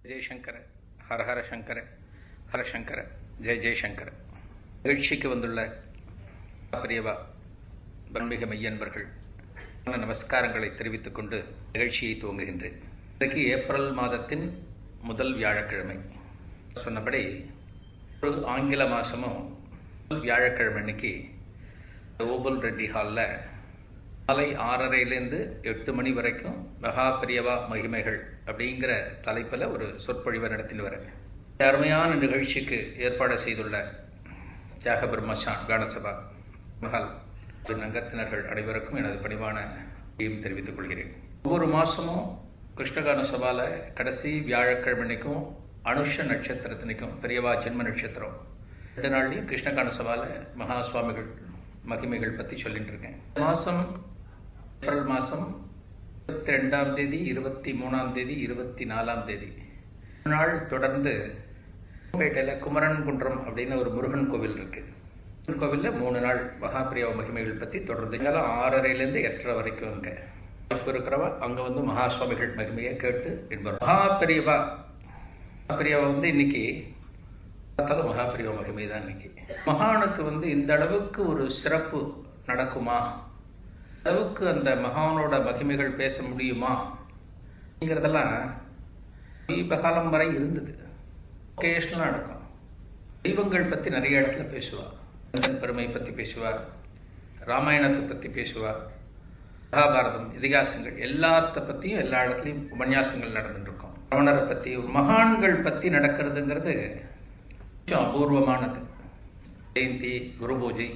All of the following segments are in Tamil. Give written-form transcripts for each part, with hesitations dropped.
ஜெய்சங்கர, ஹரஹர சங்கர, ஹரசங்கர, ஜெய் ஜெய்சங்கர. நிகழ்ச்சிக்கு வந்துள்ள பெரியவா பன்மிக மெய்யன்பர்கள் நமஸ்காரங்களை தெரிவித்துக் கொண்டு நிகழ்ச்சியை துவங்குகின்றேன். இன்றைக்கு ஏப்ரல் மாதத்தின் முதல் வியாழக்கிழமை. சொன்னபடி ஒரு ஆங்கில மாசமும் வியாழக்கிழமை அன்னைக்கு ஓபல் ரெட்டி ஹாலில் மாலை 6:30 8 மணி வரைக்கும் மகா பெரியவா மகிமைகள் அப்படிங்கிற தலைப்பில் ஒரு சொற்பொழிவை நடத்திட்டு வரேன். அருமையான நிகழ்ச்சிக்கு ஏற்பாடு செய்துள்ள தியாக பிரம்மசான் கானசபா மகால் அங்கத்தினர்கள் அனைவருக்கும் எனது பணிவான தெரிவித்துக் கொள்கிறேன். ஒவ்வொரு மாசமும் கிருஷ்ணகான சபால கடைசி வியாழக்கிழமைக்கும் அனுஷ நட்சத்திரத்தினைக்கும் பெரியவா ஜென்ம நட்சத்திரம் 2 நாள்லையும் கிருஷ்ணகான சபால மகா சுவாமிகள் மகிமைகள் பத்தி சொல்லிட்டு இருக்கேன். மாசம் ஏப்ரல் மாசம் 22ஆம் தேதி, 23ஆம் தேதி, 24ஆம் தேதி நாள் தொடர்ந்து பேட்டையில குமரன் குன்றம் அப்படின்னு ஒரு முருகன் கோவில் இருக்கு. கோவில்ல 3 நாள் மகாபிரியாவ மகிமைகள் பத்தி தொடர்ந்து 6:30 8:30 வரைக்கும் அங்க இருக்கிறவா அங்க வந்து மகா சுவாமிகள் மகிமையை கேட்டு என்பவர். மகாபிரியாவா இன்னைக்கு பார்த்தாலும் மகாபிரியாவ மகிமை தான் இன்னைக்கு. மகானுக்கு இந்த அளவுக்கு ஒரு சிறப்பு நடக்குமா, அளவுக்கு அந்த மகானோட மகிமைகள் பேச முடியுமா அப்படிங்கிறதெல்லாம் காலம் வரை இருந்தது. ஒகேஷனலா நடக்கும். தெய்வங்கள் பத்தி நிறைய இடத்துல பேசுவார். பெருமை பத்தி பேசுவார், ராமாயணத்தை பத்தி பேசுவார், மகாபாரதம், இதிகாசங்கள் எல்லாத்த பத்தியும் எல்லா இடத்துலையும் உபன்யாசங்கள் நடந்துட்டு இருக்கும். ரமணரை பத்தி, மகான்கள் பத்தி நடக்கிறதுங்கிறது அபூர்வமானது. ஜெயந்தி, குரு பூஜை,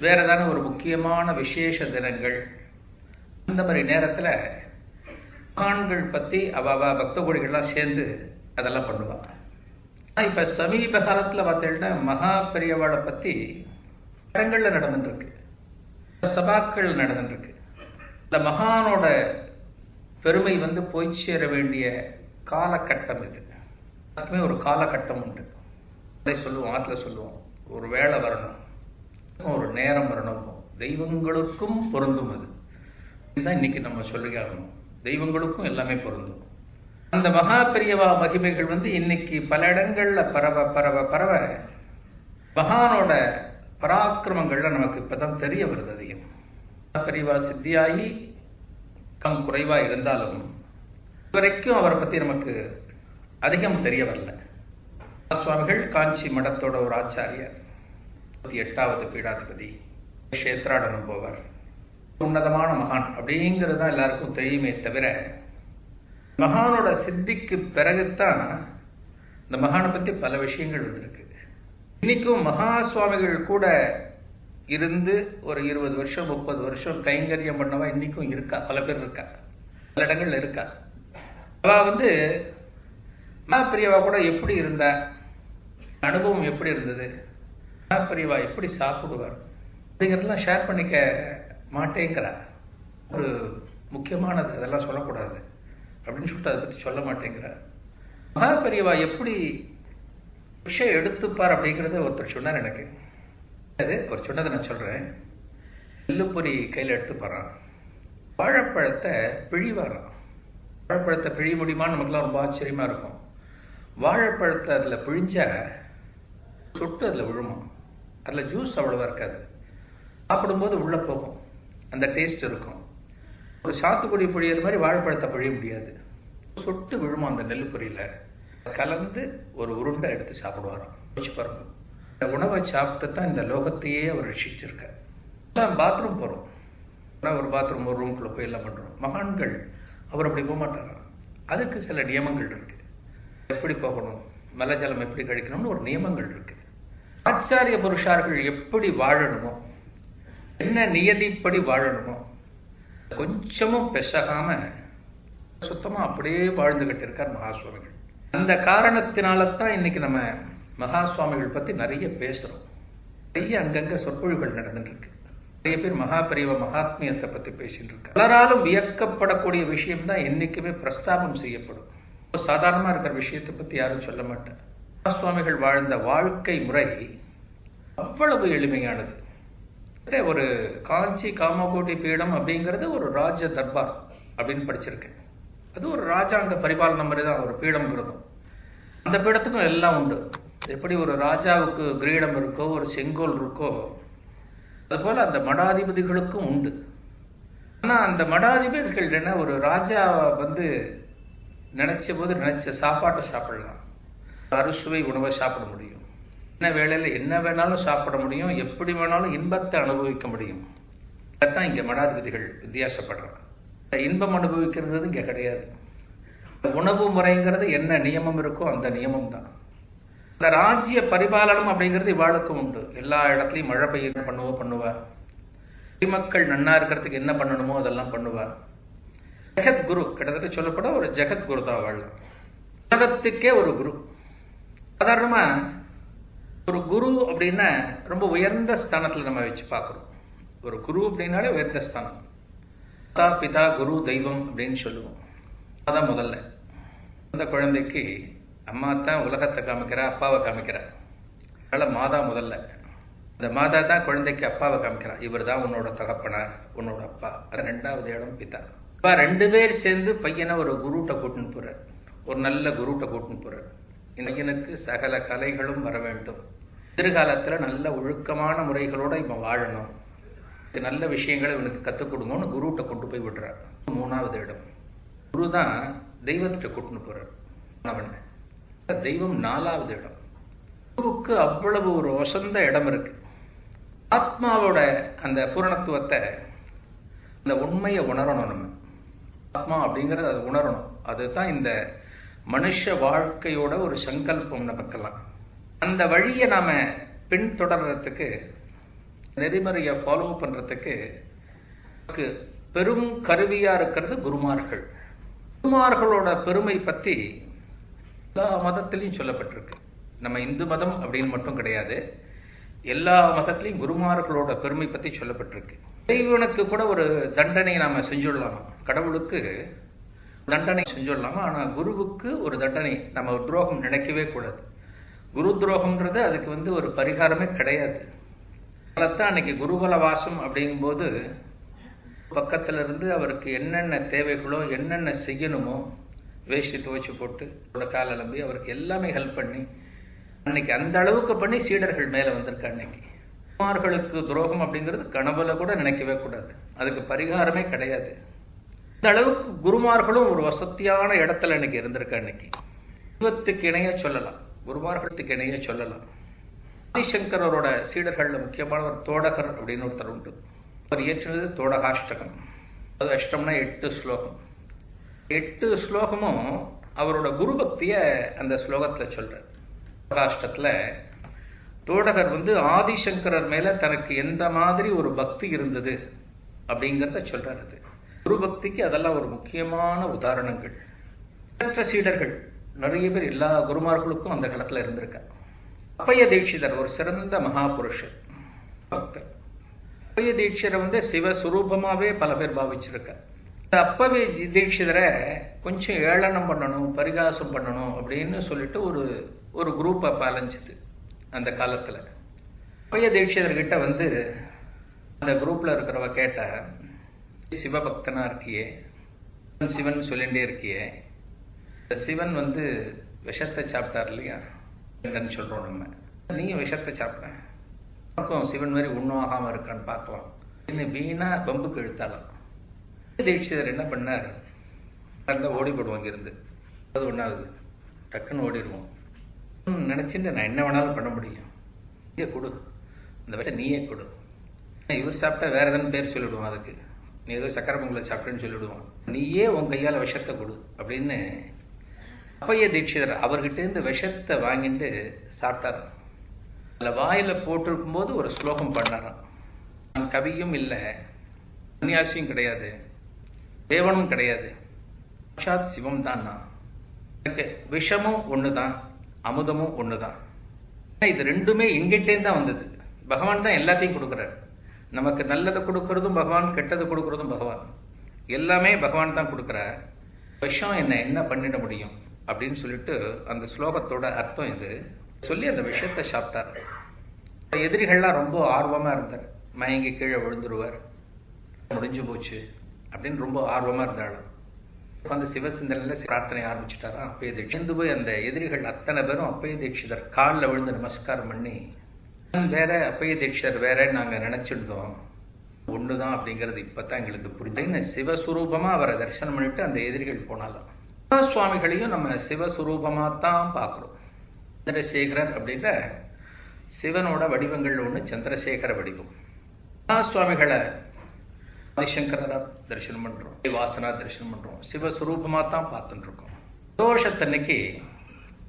வேற ஏதாவது ஒரு முக்கியமான விசேஷ தினங்கள், அந்த மாதிரி நேரத்தில் மகான்கள் பத்தி அவ பக்த கோடிகள்லாம் சேர்ந்து அதெல்லாம் பண்ணுவாங்க. இப்ப சமீப காலத்துல பார்த்தீங்கன்னா மகா பெரியவாளை பத்தி இடங்கள்ல நடந்துட்டு இருக்கு, சபாக்கள் நடந்துட்டு இருக்கு. இந்த மகானோட பெருமை போய் சேர வேண்டிய காலகட்டம் இது. அதுக்குமே ஒரு காலகட்டம் உண்டு. அதை சொல்லுவோம், ஆத்துல சொல்லுவோம், ஒரு வேளை வரணும், ஒரு நேரம் வரணும், தெய்வங்களுக்கும் பொருந்தும். அது இதுதான் இன்னைக்கு நம்ம சொல்லியாகணும். தெய்வங்களுக்கும் எல்லாமே பொருந்தும். அந்த மகா பெரியவா மகிமைகள் இன்னைக்கு பல இடங்கள்ல பரவ மகானோட பராக்கிரமங்கள்ல நமக்கு இப்பதான் தெரிய வருது. அதிகம் பெரியவா சித்தியாகி கம் குறைவா இருந்தாலும் இதுவரைக்கும் அவரை பத்தி நமக்கு அதிகம் தெரிய வரல. சுவாமிகள் காஞ்சி மடத்தோட ஒரு ஆச்சாரியர், 8வது பீடாதிபதி, கஷேத்ராடனம் போவார். உன்னதமான மகான் அப்படிங்கிறது தான் எல்லாருக்கும் தெரியுமே தவிர மகானோட சித்திக்கு பிறகுதான் இந்த மகானை பத்தி பல விஷயங்கள் வந்திருக்கு. இன்னைக்கும் மகா சுவாமிகள் கூட இருந்து ஒரு 20 வருஷம் 30 வருஷம் கைங்கரியம் பண்ணவா இன்னைக்கும் இருக்கா. பல பேர் இருக்கா, பல இடங்கள்ல இருக்கா. அவ மகாபிரியவா கூட எப்படி இருந்தா, அனுபவம் எப்படி இருந்தது, மகாபிரியவா எப்படி சாப்பிடுவார் அப்படிங்கிறதெல்லாம் ஷேர் பண்ணிக்க மாட்டேங்கிறார். ஒரு முக்கியமானது, அதெல்லாம் சொல்லக்கூடாது அப்படின்னு சொல்லிட்டு அதை பத்தி சொல்ல மாட்டேங்கிறார். மகாபிரியவா எப்படி விஷயம் எடுத்துப்பார் அப்படிங்கறத ஒருத்தர் சொன்னார் எனக்கு. அது ஒரு சொன்னதை நான் சொல்றேன். நெல்லுப்பொறி கையில எடுத்துப்பாரான், வாழைப்பழத்தை பிழிவாராம். வாழைப்பழத்தை பிழிய முடியுமான்னு நமக்குலாம் ரொம்ப ஆச்சரியமா இருக்கும். வாழைப்பழத்தை அதுல பிழிஞ்சா சொட்டு அதுல விழுமா. அதுல ஜூஸ் அவ்வளவா இருக்காது, சாப்பிடும்போது உள்ள போகும், அந்த டேஸ்ட் இருக்கும். ஒரு சாத்துக்குடி பிழியிற மாதிரி வாழைப்பழத்தை பிழிய முடியாது. சொட்டு விழுமா அந்த நெல்லுப்பொரியில கலந்து ஒரு உருண்டை எடுத்து சாப்பிடுவாராம். பாருங்க, இந்த உணவை சாப்பிட்டு தான் இந்த லோகத்தையே அவர் ரட்சிச்சிருக்கார். பாத்ரூம் போறோம், ஒரு பாத்ரூம் ஒரு ரூம்குள்ள போய் எல்லாம் பண்றோம். மகான்கள் அவர் அப்படி போக மாட்டாராம். அதுக்கு சில நியமங்கள் இருக்கு. எப்படி போகணும், மலஜலம் எப்படி கழிக்கணும்னு ஒரு நியமங்கள் இருக்கு. ஆச்சாரிய புருஷார்கள் எப்படி வாழணுமோ, என்ன நியதிப்படி வாழணுமோ, கொஞ்சமும் பெசகாம சுத்தமா அப்படியே வாழ்ந்துகிட்டு இருக்கார் மகா சுவாமிகள். அந்த காரணத்தினால்தான் இன்னைக்கு நம்ம மகா சுவாமிகள் பத்தி நிறைய பேசுறோம். நிறைய அங்கங்க சொற்பொழிவுகள் நடந்துட்டு இருக்கு. நிறைய பேர் மகா பெரியவா மகாத்மியத்தை பத்தி பேசிட்டு இருக்காங்க. பலராலும் வியக்கப்படக்கூடிய விஷயம் தான் என்னைக்குமே பிரஸ்தாபம் செய்யப்படும். சாதாரணமா இருக்கிற விஷயத்தை பத்தி யாரும் சொல்ல மாட்டேன். மகா சுவாமிகள் வாழ்ந்த வாழ்க்கை முறை அவ்வளவு எளிமையானது. ஒரு காஞ்சி காமகோட்டி பீடம் அப்படிங்கிறது ஒரு ராஜ தர்பார் அப்படின்னு படிச்சிருக்கேன். அது ஒரு ராஜாங்க பரிபாலனை மாதிரி தான் ஒரு பீடம்ங்கிறதும். அந்த பீடத்துக்கும் எல்லாம் உண்டு. எப்படி ஒரு ராஜாவுக்கு கிரீடம் இருக்கோ, ஒரு செங்கோல் இருக்கோ, அதுபோல அந்த மடாதிபதிகளுக்கும் உண்டு. ஆனா அந்த மடாதிபதிகள் என்ன, ஒரு ராஜா நினைச்ச போது நினைச்ச சாப்பாட்டை சாப்பிடலாம், அறுசுவை உணவை சாப்பிட முடியும், என்ன வேளையில என்ன வேணாலும் சாப்பிட முடியும், எப்படி வேணாலும் இன்பத்தை அனுபவிக்க முடியும். அதான் இங்க மடாதிபதிகள் வித்தியாசப்படுறாங்க. இன்பம் அனுபவிக்கிறது இங்க கிடையாது. உணவு முறைங்கிறது என்ன நியமம் இருக்கோ அந்த நியமம் தான். இந்த ராஜ்ய பரிபாலனம் அப்படிங்கிறது இவாளுக்கும் உண்டு. எல்லா இடத்துலையும் மழை பெய்ய பண்ணுவா, குடிமக்கள் நன்னா இருக்கிறதுக்கு என்ன பண்ணணுமோ அதெல்லாம் பண்ணுவா. ஜெகத்குரு கிட்டத்தட்ட சொல்லப்பட ஒரு ஜெகத்குரு தான் அவள். உலகத்துக்கே ஒரு குரு. சாதாரணமா ஒரு குரு அப்படின்னா ரொம்ப உயர்ந்த ஸ்தானத்துல நம்ம வச்சு பார்க்கிறோம். ஒரு குரு அப்படின்னாலே உயர்ந்த ஸ்தானம். மாதா பிதா குரு தெய்வம் அப்படின்னு சொல்லுவோம். அதான் முதல்ல அந்த குழந்தைக்கு அம்மா தான் உலகத்தை காமிக்கிறா, அப்பாவை காமிக்கிறா. அதனால மாதா முதல்ல. இந்த மாதா தான் குழந்தைக்கு அப்பாவை காமிக்கிறா. இவர் தான் உன்னோட தகப்பனார், உன்னோட அப்பா. அது 2வது இடம் பிதா. அப்பா 2 பேர் சேர்ந்து பையனை ஒரு குருட்ட கூட்டின்னு போறார், ஒரு நல்ல குருட்ட கூட்டின்னு போறார். பையனுக்கு சகல கலைகளும் வர வேண்டும், எதிர்காலத்துல நல்ல ஒழுக்கமான முறைகளோட இவன் வாழணும், நல்ல விஷயங்களை இவனுக்கு கத்துக் கொடுங்கன்னு குருட்ட கொண்டு போய் விடுறார். 3வது இடம். குரு தான் தெய்வத்திட்ட கூட்டின்னு போறார். தெய்வம் 4வது இடம். குருவுக்கு அவ்வளவு ஒரு வசந்த இடம் இருக்கு. ஆத்மாவோட அந்த பூரணத்துவத்தை, அந்த உண்மையை உணரணும். நம்ம ஆத்மா அப்படிங்கறது அது உணரணும். அதுதான் இந்த மனுஷ வாழ்க்கையோட ஒரு சங்கல்பம் நமக்கெல்லாம். அந்த வழியை நாம பின்தொடர்றதுக்கு, நெறிமுறையை ஃபாலோ பண்றதுக்கு பெரும் கருவியா இருக்கிறது குருமார்கள். குருமார்களோட பெருமை பத்தி எல்லா மதத்திலையும் சொல்லப்பட்டிருக்கு. நம்ம இந்து மதம் அப்படின்னு மட்டும் கிடையாது, எல்லா மதத்திலையும் குருமார்களோட பெருமை பத்தி சொல்லப்பட்டிருக்கு. இறைவனுக்கு கூட ஒரு தண்டனை நாம செஞ்சுடலாமா, கடவுளுக்கு தண்டனை செஞ்சுடலாமா, ஆனா குருவுக்கு ஒரு தண்டனை நம்ம துரோகம் நினைக்கவே கூடாது. குரு துரோகம்ன்றது அதுக்கு ஒரு பரிகாரமே கிடையாது. அதத்தான் அன்னைக்கு குருகுல வாசம் அப்படிங்கும் போது பக்கத்துல இருந்து அவருக்கு என்னென்ன தேவைகளோ, என்னென்ன செய்யணுமோ வேஷ்டி துவைச்சு போட்டு கால அலம்பி அவருக்கு எல்லாமே ஹெல்ப் பண்ணி அன்னைக்கு அந்த அளவுக்கு பண்ணி சீடர்கள் மேல வந்திருக்க. அன்னைக்கு குமார்களுக்கு துரோகம் அப்படிங்கிறது கனவுல கூட நினைக்கவே கூடாது, அதுக்கு பரிகாரமே கிடையாது. இந்த அளவுக்கு குருமார்களும் ஒரு வசதியான இடத்துல அன்னைக்கு இருந்திருக்க. அன்னைக்கு தெய்வத்துக்கு இணைய சொல்லலாம், குருமார்களுக்கு இணைய சொல்லலாம். ஆதிசங்கரோட சீடர்கள்ல முக்கியமானவர் தோடகர் அப்படின்னு ஒருத்தர் உண்டு. அவர் இயற்றினது தோடகாஷ்டகம். அது அஷ்டம்னா 8 ஸ்லோகம். 8 ஸ்லோகமும் அவரோட குரு பக்திய அந்த ஸ்லோகத்துல சொல்றார். தோடகாஷ்டத்துல தோடகர் ஆதிசங்கரர் மேல தனக்கு எந்த மாதிரி ஒரு பக்தி இருந்தது அப்படிங்கறத சொல்றாரு. அது குரு பக்திக்கு அதெல்லாம் ஒரு முக்கியமான உதாரணங்கள். மற்ற சீடர்கள் நிறைய பேர், எல்லா குருமார்களுக்கும் அந்த காலத்துல இருந்திருக்க. அப்பைய தீட்சிதர் ஒரு சிறந்த மகாபுருஷர், பக்தர். அப்பைய தீட்சிதரை சிவஸ்வரூபமாவே பல பேர் பாவிச்சிருக்க. அப்பவே தீட்சிதரை கொஞ்சம் ஏளனம் பண்ணணும், பரிகாசம் பண்ணணும் அப்படின்னு சொல்லிட்டு ஒரு குரூப் அப்ப அலைஞ்சுது அந்த காலத்துல. அப்பைய தீட்சிதர்கிட்ட அந்த குரூப்ல இருக்கிறவ கேட்ட, சிவபக்தனா இருக்கியே, சிவன் சொல்லிட்டே இருக்கியே, சிவன் விஷத்தை சாப்பிட்டார் இல்லையா சொல்றோம் நம்ம, நீ விஷத்தை சாப்பிட, சிவன் மாதிரி ஒன்னும் ஆகாம இருக்கான்னு பார்க்கலாம், இன்னும் வீணா பம்புக்கு இழுத்தாலும். தீட்சிதர் என்ன பண்ணார், ஓடி போடுவாங்க இருந்து. அது ஒன்னாவது டக்குன்னு ஓடிடுவோம் நினைச்சுட்டு நான் என்ன வேணாலும் பண்ண முடியும், இங்கே கொடு, இந்த விஷத்தை நீயே கொடு. இவர் சாப்பிட்டா வேற எதனா பேர் சொல்லிடுவான், அதுக்கு நீ ஏதோ சக்கரை பொங்கலை சாப்பிட்டேன்னு சொல்லிடுவான், நீயே உன் கையால விஷத்தை கொடு அப்படின்னு. அப்பைய தீட்சிதர் அவர்கிட்ட இருந்து விஷத்தை வாங்கிட்டு சாப்பிட்டார். அதுல வாயில போட்டிருக்கும் போது ஒரு ஸ்லோகம் பண்ணாராம். நான் கவியும் இல்லை, சன்னியாசியும் கிடையாது, தேவனும் கிடையாது, சாட்சாத் சிவம் தான் நான். எனக்கு விஷமும் ஒண்ணுதான், அமுதமும் ஒண்ணுதான். இது ரெண்டுமே எங்கிட்டே தான் வந்தது. பகவான் தான் எல்லாத்தையும் கொடுக்கிறார். நமக்கு நல்லதை கொடுக்கறதும் பகவான், கெட்டதை கொடுக்கறதும் பகவான். எல்லாமே பகவான் தான் கொடுக்கிறார். விஷம் என்ன பண்ணிட முடியும் அப்படின்னு சொல்லிட்டு அந்த ஸ்லோகத்தோட அர்த்தம் இது சொல்லி அந்த விஷயத்தை சாப்பிட்டார். எதிரிகள்லாம் ரொம்ப ஆர்வமா இருந்தார். மயங்கி கீழே விழுந்துருவார், முடிஞ்சு போச்சு அப்படின்னு ரொம்ப ஆர்வமா இருந்தாலும் அந்த சிவசிந்தனையில பிரார்த்தனை ஆரம்பிச்சுட்டாரா அப்பைய தீட்சிதர் போய் அந்த எதிரிகள் அத்தனை பேரும் அப்பைய தீட்சிதர் காலில் விழுந்து நமஸ்காரம் பண்ணி வேற அப்பைய தீட்சிதர் வேற நாங்க நினைச்சிருந்தோம், ஒண்ணுதான் அப்படிங்கிறது இப்பதான் எங்களுக்கு புரிஞ்சு சிவஸ்வரூபமா அவரை தரிசனம் பண்ணிட்டு அந்த எதிரிகள் போனாலும் சுவாமிகளையும் நம்ம சிவஸ்வரூபமா தான் பார்க்கிறோம். சந்திரசேகரர் அப்படின்ற சிவனோட வடிவங்கள் ஒண்ணு சந்திரசேகர வடிவம். சுவாமிகளை ஆதிசங்கரா தரிசனம் பண்றோம், வாசனா தரிசனம் பண்றோம், சிவஸ்வரூபமா தான் பார்த்துட்டு இருக்கோம். பிரதோஷத்தன்னைக்கு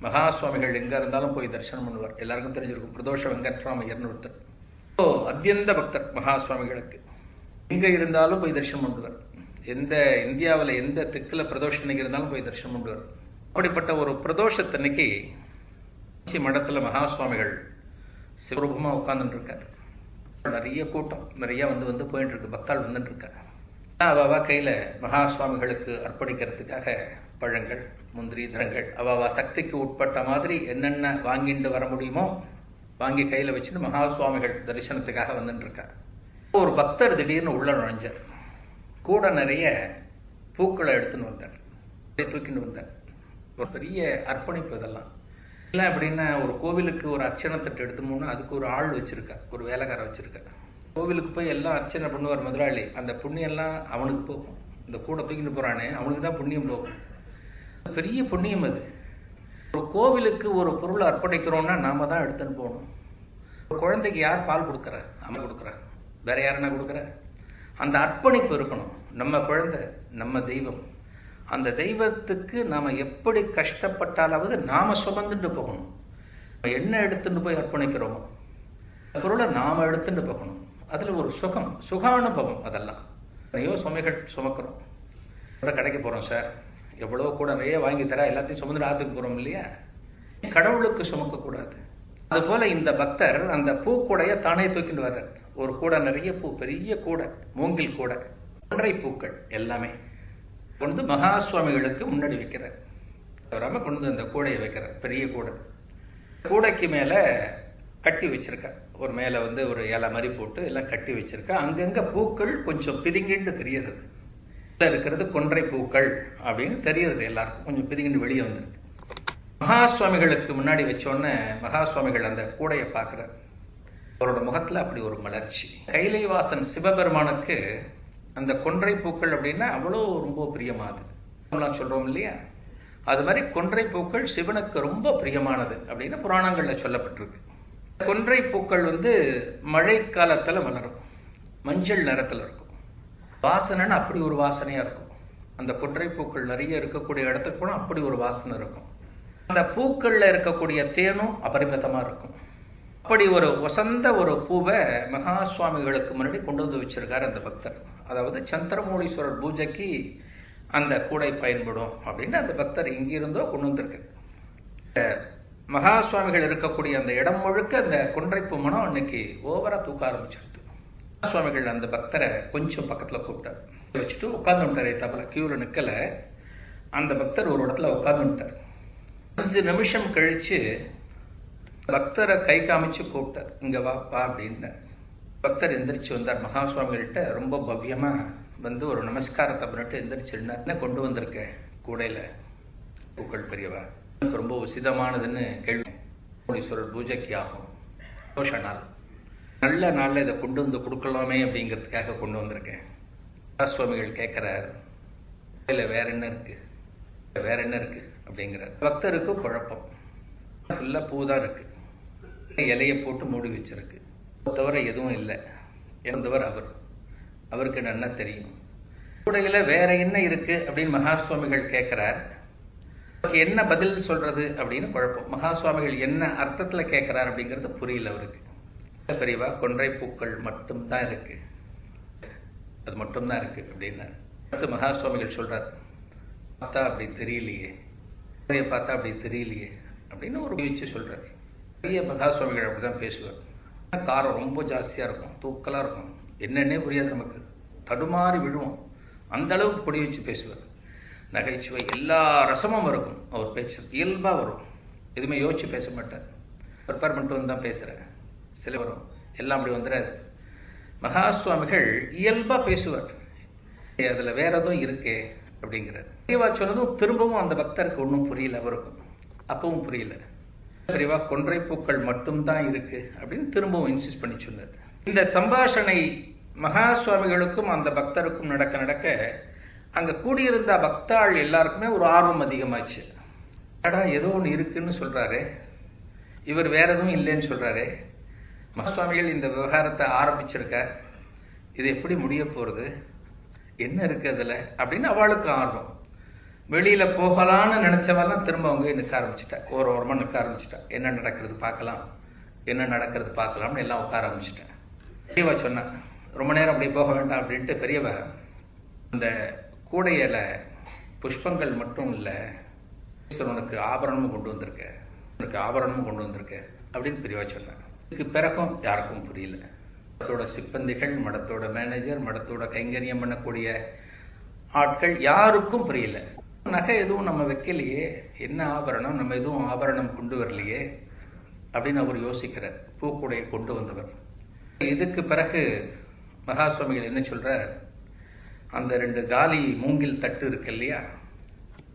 மகா சுவாமிகள் எங்க இருந்தாலும் போய் தரிசனம் பண்ணுவார். எல்லாருக்கும் தெரிஞ்சிருக்கும் பிரதோஷ வெங்கட்ராமையர்னு ஒருத்தர். அத்தியந்த பக்தர் மகா சுவாமிகளுக்கு. எங்க இருந்தாலும் போய் தரிசனம் பண்ணுவார். எந்த இந்தியாவில் எந்த திக்குல பிரதோஷத்தன்னைக்கு இருந்தாலும் போய் தரிசனம் பண்ணுவார். அப்படிப்பட்ட ஒரு பிரதோஷத்தன்னைக்கு மடத்துல மகா சுவாமிகள் சிவரூபமா உட்கார்ந்துட்டு இருக்காரு. நிறைய கூட்டம் நிறைய வந்து போயிட்டு இருக்கு, பக்தாள் வந்துட்டு இருக்காரு. அவாவா கையில மகா சுவாமிகளுக்கு அர்ப்பணிக்கிறதுக்காக பழங்கள், முந்திரி, தரங்கள் அவாவா சக்திக்கு உட்பட்ட மாதிரி என்னென்ன வாங்கிட்டு வர முடியுமோ வாங்கி கையில வச்சுட்டு மகா சுவாமிகள் தரிசனத்துக்காக வந்துட்டு இருக்காரு. ஒரு பக்தர் திடீர்னு உள்ள நுழைஞ்சார். கூட நிறைய பூக்களை எடுத்துன்னு வந்தார், தூக்கிட்டு வந்தார். ஒரு பெரிய அர்ப்பணிப்பு. இதெல்லாம் இல்லை அப்படின்னா ஒரு கோவிலுக்கு ஒரு அர்ச்சனை தட்டு எடுத்துமோன்னா அதுக்கு ஒரு ஆள் வச்சிருக்கா, ஒரு வேலைக்கார வச்சிருக்கா. கோவிலுக்கு போய் எல்லாம் அர்ச்சனை பண்ணுவார் முதலாளி. அந்த புண்ணியம் எல்லாம் அவனுக்கு போகும். இந்த கூட தூக்கிட்டு போறானே அவனுக்கு தான் புண்ணியம் போகும். பெரிய புண்ணியம் அது. ஒரு கோவிலுக்கு ஒரு பொருளை அர்ப்பணிக்கிறோம்னா நாம தான் எடுத்துன்னு போகணும். ஒரு குழந்தைக்கு யார் பால் கொடுக்குற? அம்மா கொடுக்குற, வேற யாருன்னா கொடுக்குற? அந்த அர்ப்பணிப்பு இருக்கணும். நம்ம குழந்தை, நம்ம தெய்வம். அந்த தெய்வத்துக்கு நாம எப்படி கஷ்டப்பட்டாலாவது நாம சுமந்துட்டு போகணும். என்ன எடுத்துட்டு போய் அர்ப்பணிக்கிறோமோ பொருளை நாம எடுத்துட்டு போகணும். அதுல ஒரு சுகானுபவம். அதெல்லாம் நிறைய சுமைகள் சுமக்கிறோம். கடைக்கு போறோம் சார், எவ்வளவு கூட நிறைய வாங்கி தர, எல்லாத்தையும் சுமந்து ஆத்துக்கு போறோம் இல்லையா? கடவுளுக்கு சுமக்க கூடாது. அது போல இந்த பக்தர் அந்த பூக்கூடைய தானே தூக்கிட்டு வர்றார். ஒரு கூட நிறைய பூ, பெரிய கூட, மூங்கில் கூட, ஒன்றை பூக்கள் எல்லாமே கொண்டு மகா சுவாமிகளுக்கு முன்னாடி வைக்கிறார். வராம கொண்டு அந்த கூடையை வைக்கிறார். பெரிய கூடை. கூடைக்கு மேல கட்டி வச்சிருக்க, ஒரு மேல ஒரு இலை மாதிரி போட்டு எல்லாம் கட்டி வச்சிருக்க. அங்கங்க பூக்கள் கொஞ்சம் பிதுங்கிட்டு தெரியுது. இருக்கிறது கொன்றை பூக்கள் அப்படின்னு தெரியுது எல்லாருக்கும். கொஞ்சம் பிதுங்கிட்டு வெளியே வந்துருக்கு. மகா சுவாமிகளுக்கு முன்னாடி வச்சோடனே மகா சுவாமிகள் அந்த கூடையை பார்க்கிறார். அவரோட முகத்துல அப்படி ஒரு மலர்ச்சி. கைலைவாசன் சிவபெருமானுக்கு அந்த கொன்றை பூக்கள் அப்படின்னா அவ்வளோ ரொம்ப பிரியமானது. சொல்றோம் இல்லையா? அது மாதிரி கொன்றை பூக்கள் சிவனுக்கு ரொம்ப பிரியமானது அப்படின்னு புராணங்கள்ல சொல்லப்பட்டிருக்கு. கொன்றை பூக்கள் மழை காலத்துல மலரும், மஞ்சள் நிறத்துல இருக்கும். வாசனைன்னு அப்படி ஒரு வாசனையா இருக்கும். அந்த கொன்றை பூக்கள் நிறைய இருக்கக்கூடிய இடத்துக்கு போனா அப்படி ஒரு வாசனை இருக்கும். அந்த பூக்கள்ல இருக்கக்கூடிய தேனும் அபரிமிதமா இருக்கும். அப்படி ஒரு வசந்த ஒரு பூவை மகா சுவாமிகளுக்கு முன்னாடி கொண்டு வந்து வச்சிருக்காரு அந்த பக்தர். அதாவது சந்திரமௌலீஸ்வரர் பூஜைக்கு அந்த கூடை பயன்படும் அப்படின்னு அந்த பக்தர் இங்கிருந்தோ கொண்டு வந்திருக்கு. மகா சுவாமிகள் இருக்கக்கூடிய அந்த இடம் முழுக்க அந்த கொன்றைப்பூ மனம் அன்னைக்கு ஓவரா தூக்க ஆரம்பிச்சிருது. சுவாமிகள் அந்த பக்தரை கொஞ்சம் பக்கத்துல கூப்பிட்டார். வச்சுட்டு உட்கார்ந்து விட்டாரு. தபல கியூல நிக்கல. அந்த பக்தர் ஒரு இடத்துல உட்கார்ந்து விட்டார். 5 நிமிஷம் கழிச்சு பக்தரை கை காமிச்சு கூப்பிட்டார். இங்க வாப்பா அப்படின்னு. பக்தர் எந்திரிச்சு வந்தார். மகா சுவாமிகள்கிட்ட ரொம்ப பவ்யமா ஒரு நமஸ்காரத்தை பண்ணிட்டு எந்திரிச்சு என்ன கொண்டு வந்திருக்க கூடையில? பூக்கள் பெரியவா, எனக்கு ரொம்ப உசிதமானதுன்னு கேள்வி. மௌலீஸ்வரர் பூஜைக்கு ஆகும், தோஷ நாள், நல்ல நாள்ல இதை கொண்டு வந்து கொடுக்கலாமே அப்படிங்கிறதுக்காக கொண்டு வந்திருக்கேன். சுவாமிகள் கேட்கிறார், இல்ல வேற என்ன இருக்கு, வேற என்ன இருக்கு அப்படிங்கிறார். பக்தருக்கு குழப்பம். ஃபுல்லா பூதான் இருக்கு, இலைய போட்டு மூடி வச்சிருக்கு, தவிர எதுவும் இல்லை. இருந்தவர் அவருக்கு நல்லா தெரியும். கூடையில வேற என்ன இருக்கு அப்படின்னு மகா சுவாமிகள் கேட்கிறார். என்ன பதில் சொல்றது அப்படின்னு குழப்பம். மகா சுவாமிகள் என்ன அர்த்தத்துல கேட்கிறார் அப்படிங்கிறது புரியல அவருக்கு. பெரியவா, கொன்றை பூக்கள் மட்டும்தான் இருக்கு, அது மட்டும்தான் இருக்கு அப்படின்னா. அடுத்து மகா சுவாமிகள் சொல்றார், பார்த்தா அப்படி தெரியலையே, பார்த்தா அப்படி தெரியலையே அப்படின்னு ஒரு வச்சு சொல்றாரு. பெரிய மகா சுவாமிகள் அப்படிதான் பேசுவார். காரம் ரொம்ப ஜாஸ்தியா இருக்கும், தூக்கலா இருக்கும், என்னன்னே புரியாது நமக்கு, தடுமாறி விழுவோம். அந்த அளவுக்கு பொடி வச்சு பேசுவார். நகைச்சுவை, எல்லா ரசமும் இருக்கும் அவர் பேச்சு, இயல்பா வரும். எதுவுமே யோசிச்சு பேச மாட்டார். ப்ரிப்பேர் பண்ணிட்டு வந்து தான் பேசுறேன், சில வரும், எல்லாம் அப்படி வந்துடாது. மகா சுவாமிகள் இயல்பா பேசுவார். அதுல வேற எதுவும் இருக்கே அப்படிங்கிறார். பெரியவா சொன்னதும் திரும்பவும் அந்த பக்தருக்கு ஒன்றும் புரியல, அவருக்கும் அப்பவும் புரியல. பெரியவா கொன்றை பூக்கள் மட்டும்தான் இருக்கு அப்படின்னு திரும்பவும் இன்சிஸ்ட் பண்ணி சொன்னது. இந்த சம்பாஷணை மகா சுவாமிகளுக்கும் அந்த பக்தருக்கும் நடக்க நடக்க அங்க கூடியிருந்த பக்தாள் எல்லாருக்குமே ஒரு ஆர்வம் அதிகமாச்சு. ஏதோ ஒன்று இருக்குன்னு சொல்றாரு, இவர் வேற எதுவும் இல்லைன்னு சொல்றாரு, மகா சுவாமிகள் இந்த விவகாரத்தை ஆரம்பிச்சிருக்க, இது எப்படி முடிய போறது, என்ன இருக்கு அதுல அப்படின்னு அவளுக்கு ஆர்வம். வெளியில போகலான்னு நினைச்சவெல்லாம் திரும்ப அவங்க நிற்க ஆரம்பிச்சுட்டா, ஓரமா நிற்க ஆரம்பிச்சுட்டா. என்ன நடக்கிறது பார்க்கலாம், என்ன நடக்கிறது பார்க்கலாம்னு எல்லாம் உட்கார ஆரம்பிச்சுட்டேன். பெரியவா சொன்ன ரொம்ப நேரம் அப்படி போக வேண்டாம் அப்படின்ட்டு பெரியவ அந்த கூடையில புஷ்பங்கள் மட்டும் இல்ல, உனக்கு ஆபரணமும் கொண்டு வந்திருக்க, உனக்கு ஆபரணமும் கொண்டு வந்திருக்க அப்படின்னு பெரியவா சொன்னாங்க. இதுக்கு பிறகும் யாருக்கும் புரியல. மடத்தோட சிப்பந்திகள், மடத்தோட மேனேஜர், மடத்தோட கைங்கரியம் பண்ணக்கூடிய ஆட்கள் யாருக்கும் புரியல. நகை எதுவும் நம்ம வைக்கலையே, என்ன ஆபரணம், நம்ம எதுவும் ஆபரணம் கொண்டு வரலையே அப்படின்னு அவர் யோசிக்கிறார். பூக்கூடையை கொண்டு வந்தவர். இதுக்கு பிறகு மகா சுவாமிகள் என்ன சொல்றார், அந்த 2 காலி மூங்கில் தட்டு இருக்கு இல்லையா,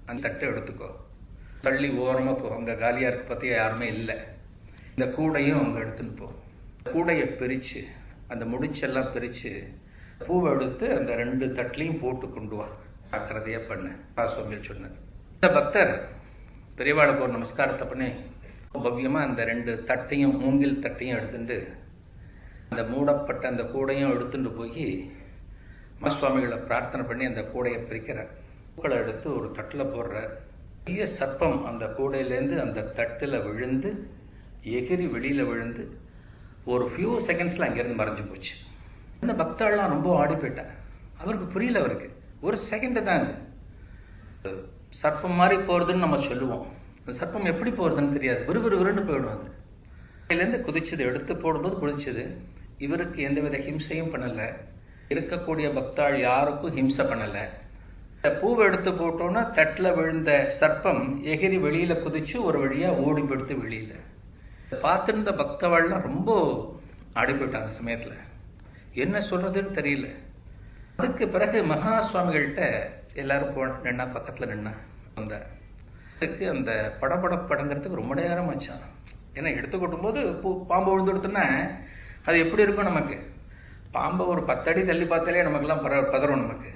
அந்த தட்டை எடுத்துக்கோ, தள்ளி ஓரமா போ, அங்க காலியா இருக்கு பத்தியா யாருமே இல்லை, இந்த கூடையும் அங்க எடுத்துன்னு போ. கூடையை பிரிச்சு அந்த முடிச்செல்லாம் பிரிச்சு பூவை எடுத்து அந்த 2 தட்டிலையும் போட்டு கொண்டு வா, ஜாக்கிரதையா பண்ணு மகா சுவாமிகள் சொன்னார். இந்த பக்தர் பெரியவாளுக்கு ஒரு நமஸ்காரத்தை பண்ணி பவ்யமா அந்த 2 தட்டையும் மூங்கில் தட்டையும் எடுத்துட்டு அந்த மூடப்பட்ட அந்த கூடையும் எடுத்துட்டு போய் சுவாமிகளை பிரார்த்தனை பண்ணி அந்த கூடையை பிரிக்கிறார். பூக்களை எடுத்து ஒரு தட்டில் போடுறார். பெரிய சர்ப்பம் அந்த கூடையிலேருந்து அந்த தட்டுல விழுந்து எகிரி வெளியில விழுந்து ஒரு ஃபியூ செகண்ட்ஸ்ல அங்கிருந்து மறைஞ்சு போச்சு. இந்த பக்தாள்லாம் ரொம்ப ஆடி போயிட்டா. அவருக்கு புரியல, அவருக்கு ஒரு செகண்ட் தான் சர்ப்பம் மாதிரி போறதுன்னு நம்ம சொல்லுவோம். சர்ப்பம் எப்படி போறதுன்னு தெரியாது, விறுவிறுன்னு போயிடும். அது அதுலேருந்து குதிச்சது, எடுத்து போடும்போது குதிச்சது. இவருக்கு எந்தவித ஹிம்சையும் பண்ணல, இருக்கக்கூடிய பக்தாள் யாருக்கும் ஹிம்சை பண்ணல. பூவை எடுத்து போட்டோம்னா தட்டுல விழுந்த சர்ப்பம் எகிரி வெளியில குதிச்சு ஒரு வழியா ஓடி போடுத்து வெளியில. பார்த்திருந்த பக்தவாள்லாம் ரொம்ப ஆடி போயிட்டாங்க. அந்த சமயத்துல என்ன சொல்றதுன்னு தெரியல. அதுக்கு பிறகு மகா சுவாமிகள்கிட்ட எல்லாரும் நின்னா, பக்கத்துல நின்னா அந்த அந்த படங்கிறதுக்கு ரொம்ப நேரம் ஆச்சான். ஏன்னா எடுத்து கொட்டும் போது பாம்பு விழுந்து கொடுத்தோன்னா அது எப்படி இருக்கும் நமக்கு, பாம்பை ஒரு 10 அடி தள்ளி பார்த்தாலே நமக்கெல்லாம் பதறும். நமக்கு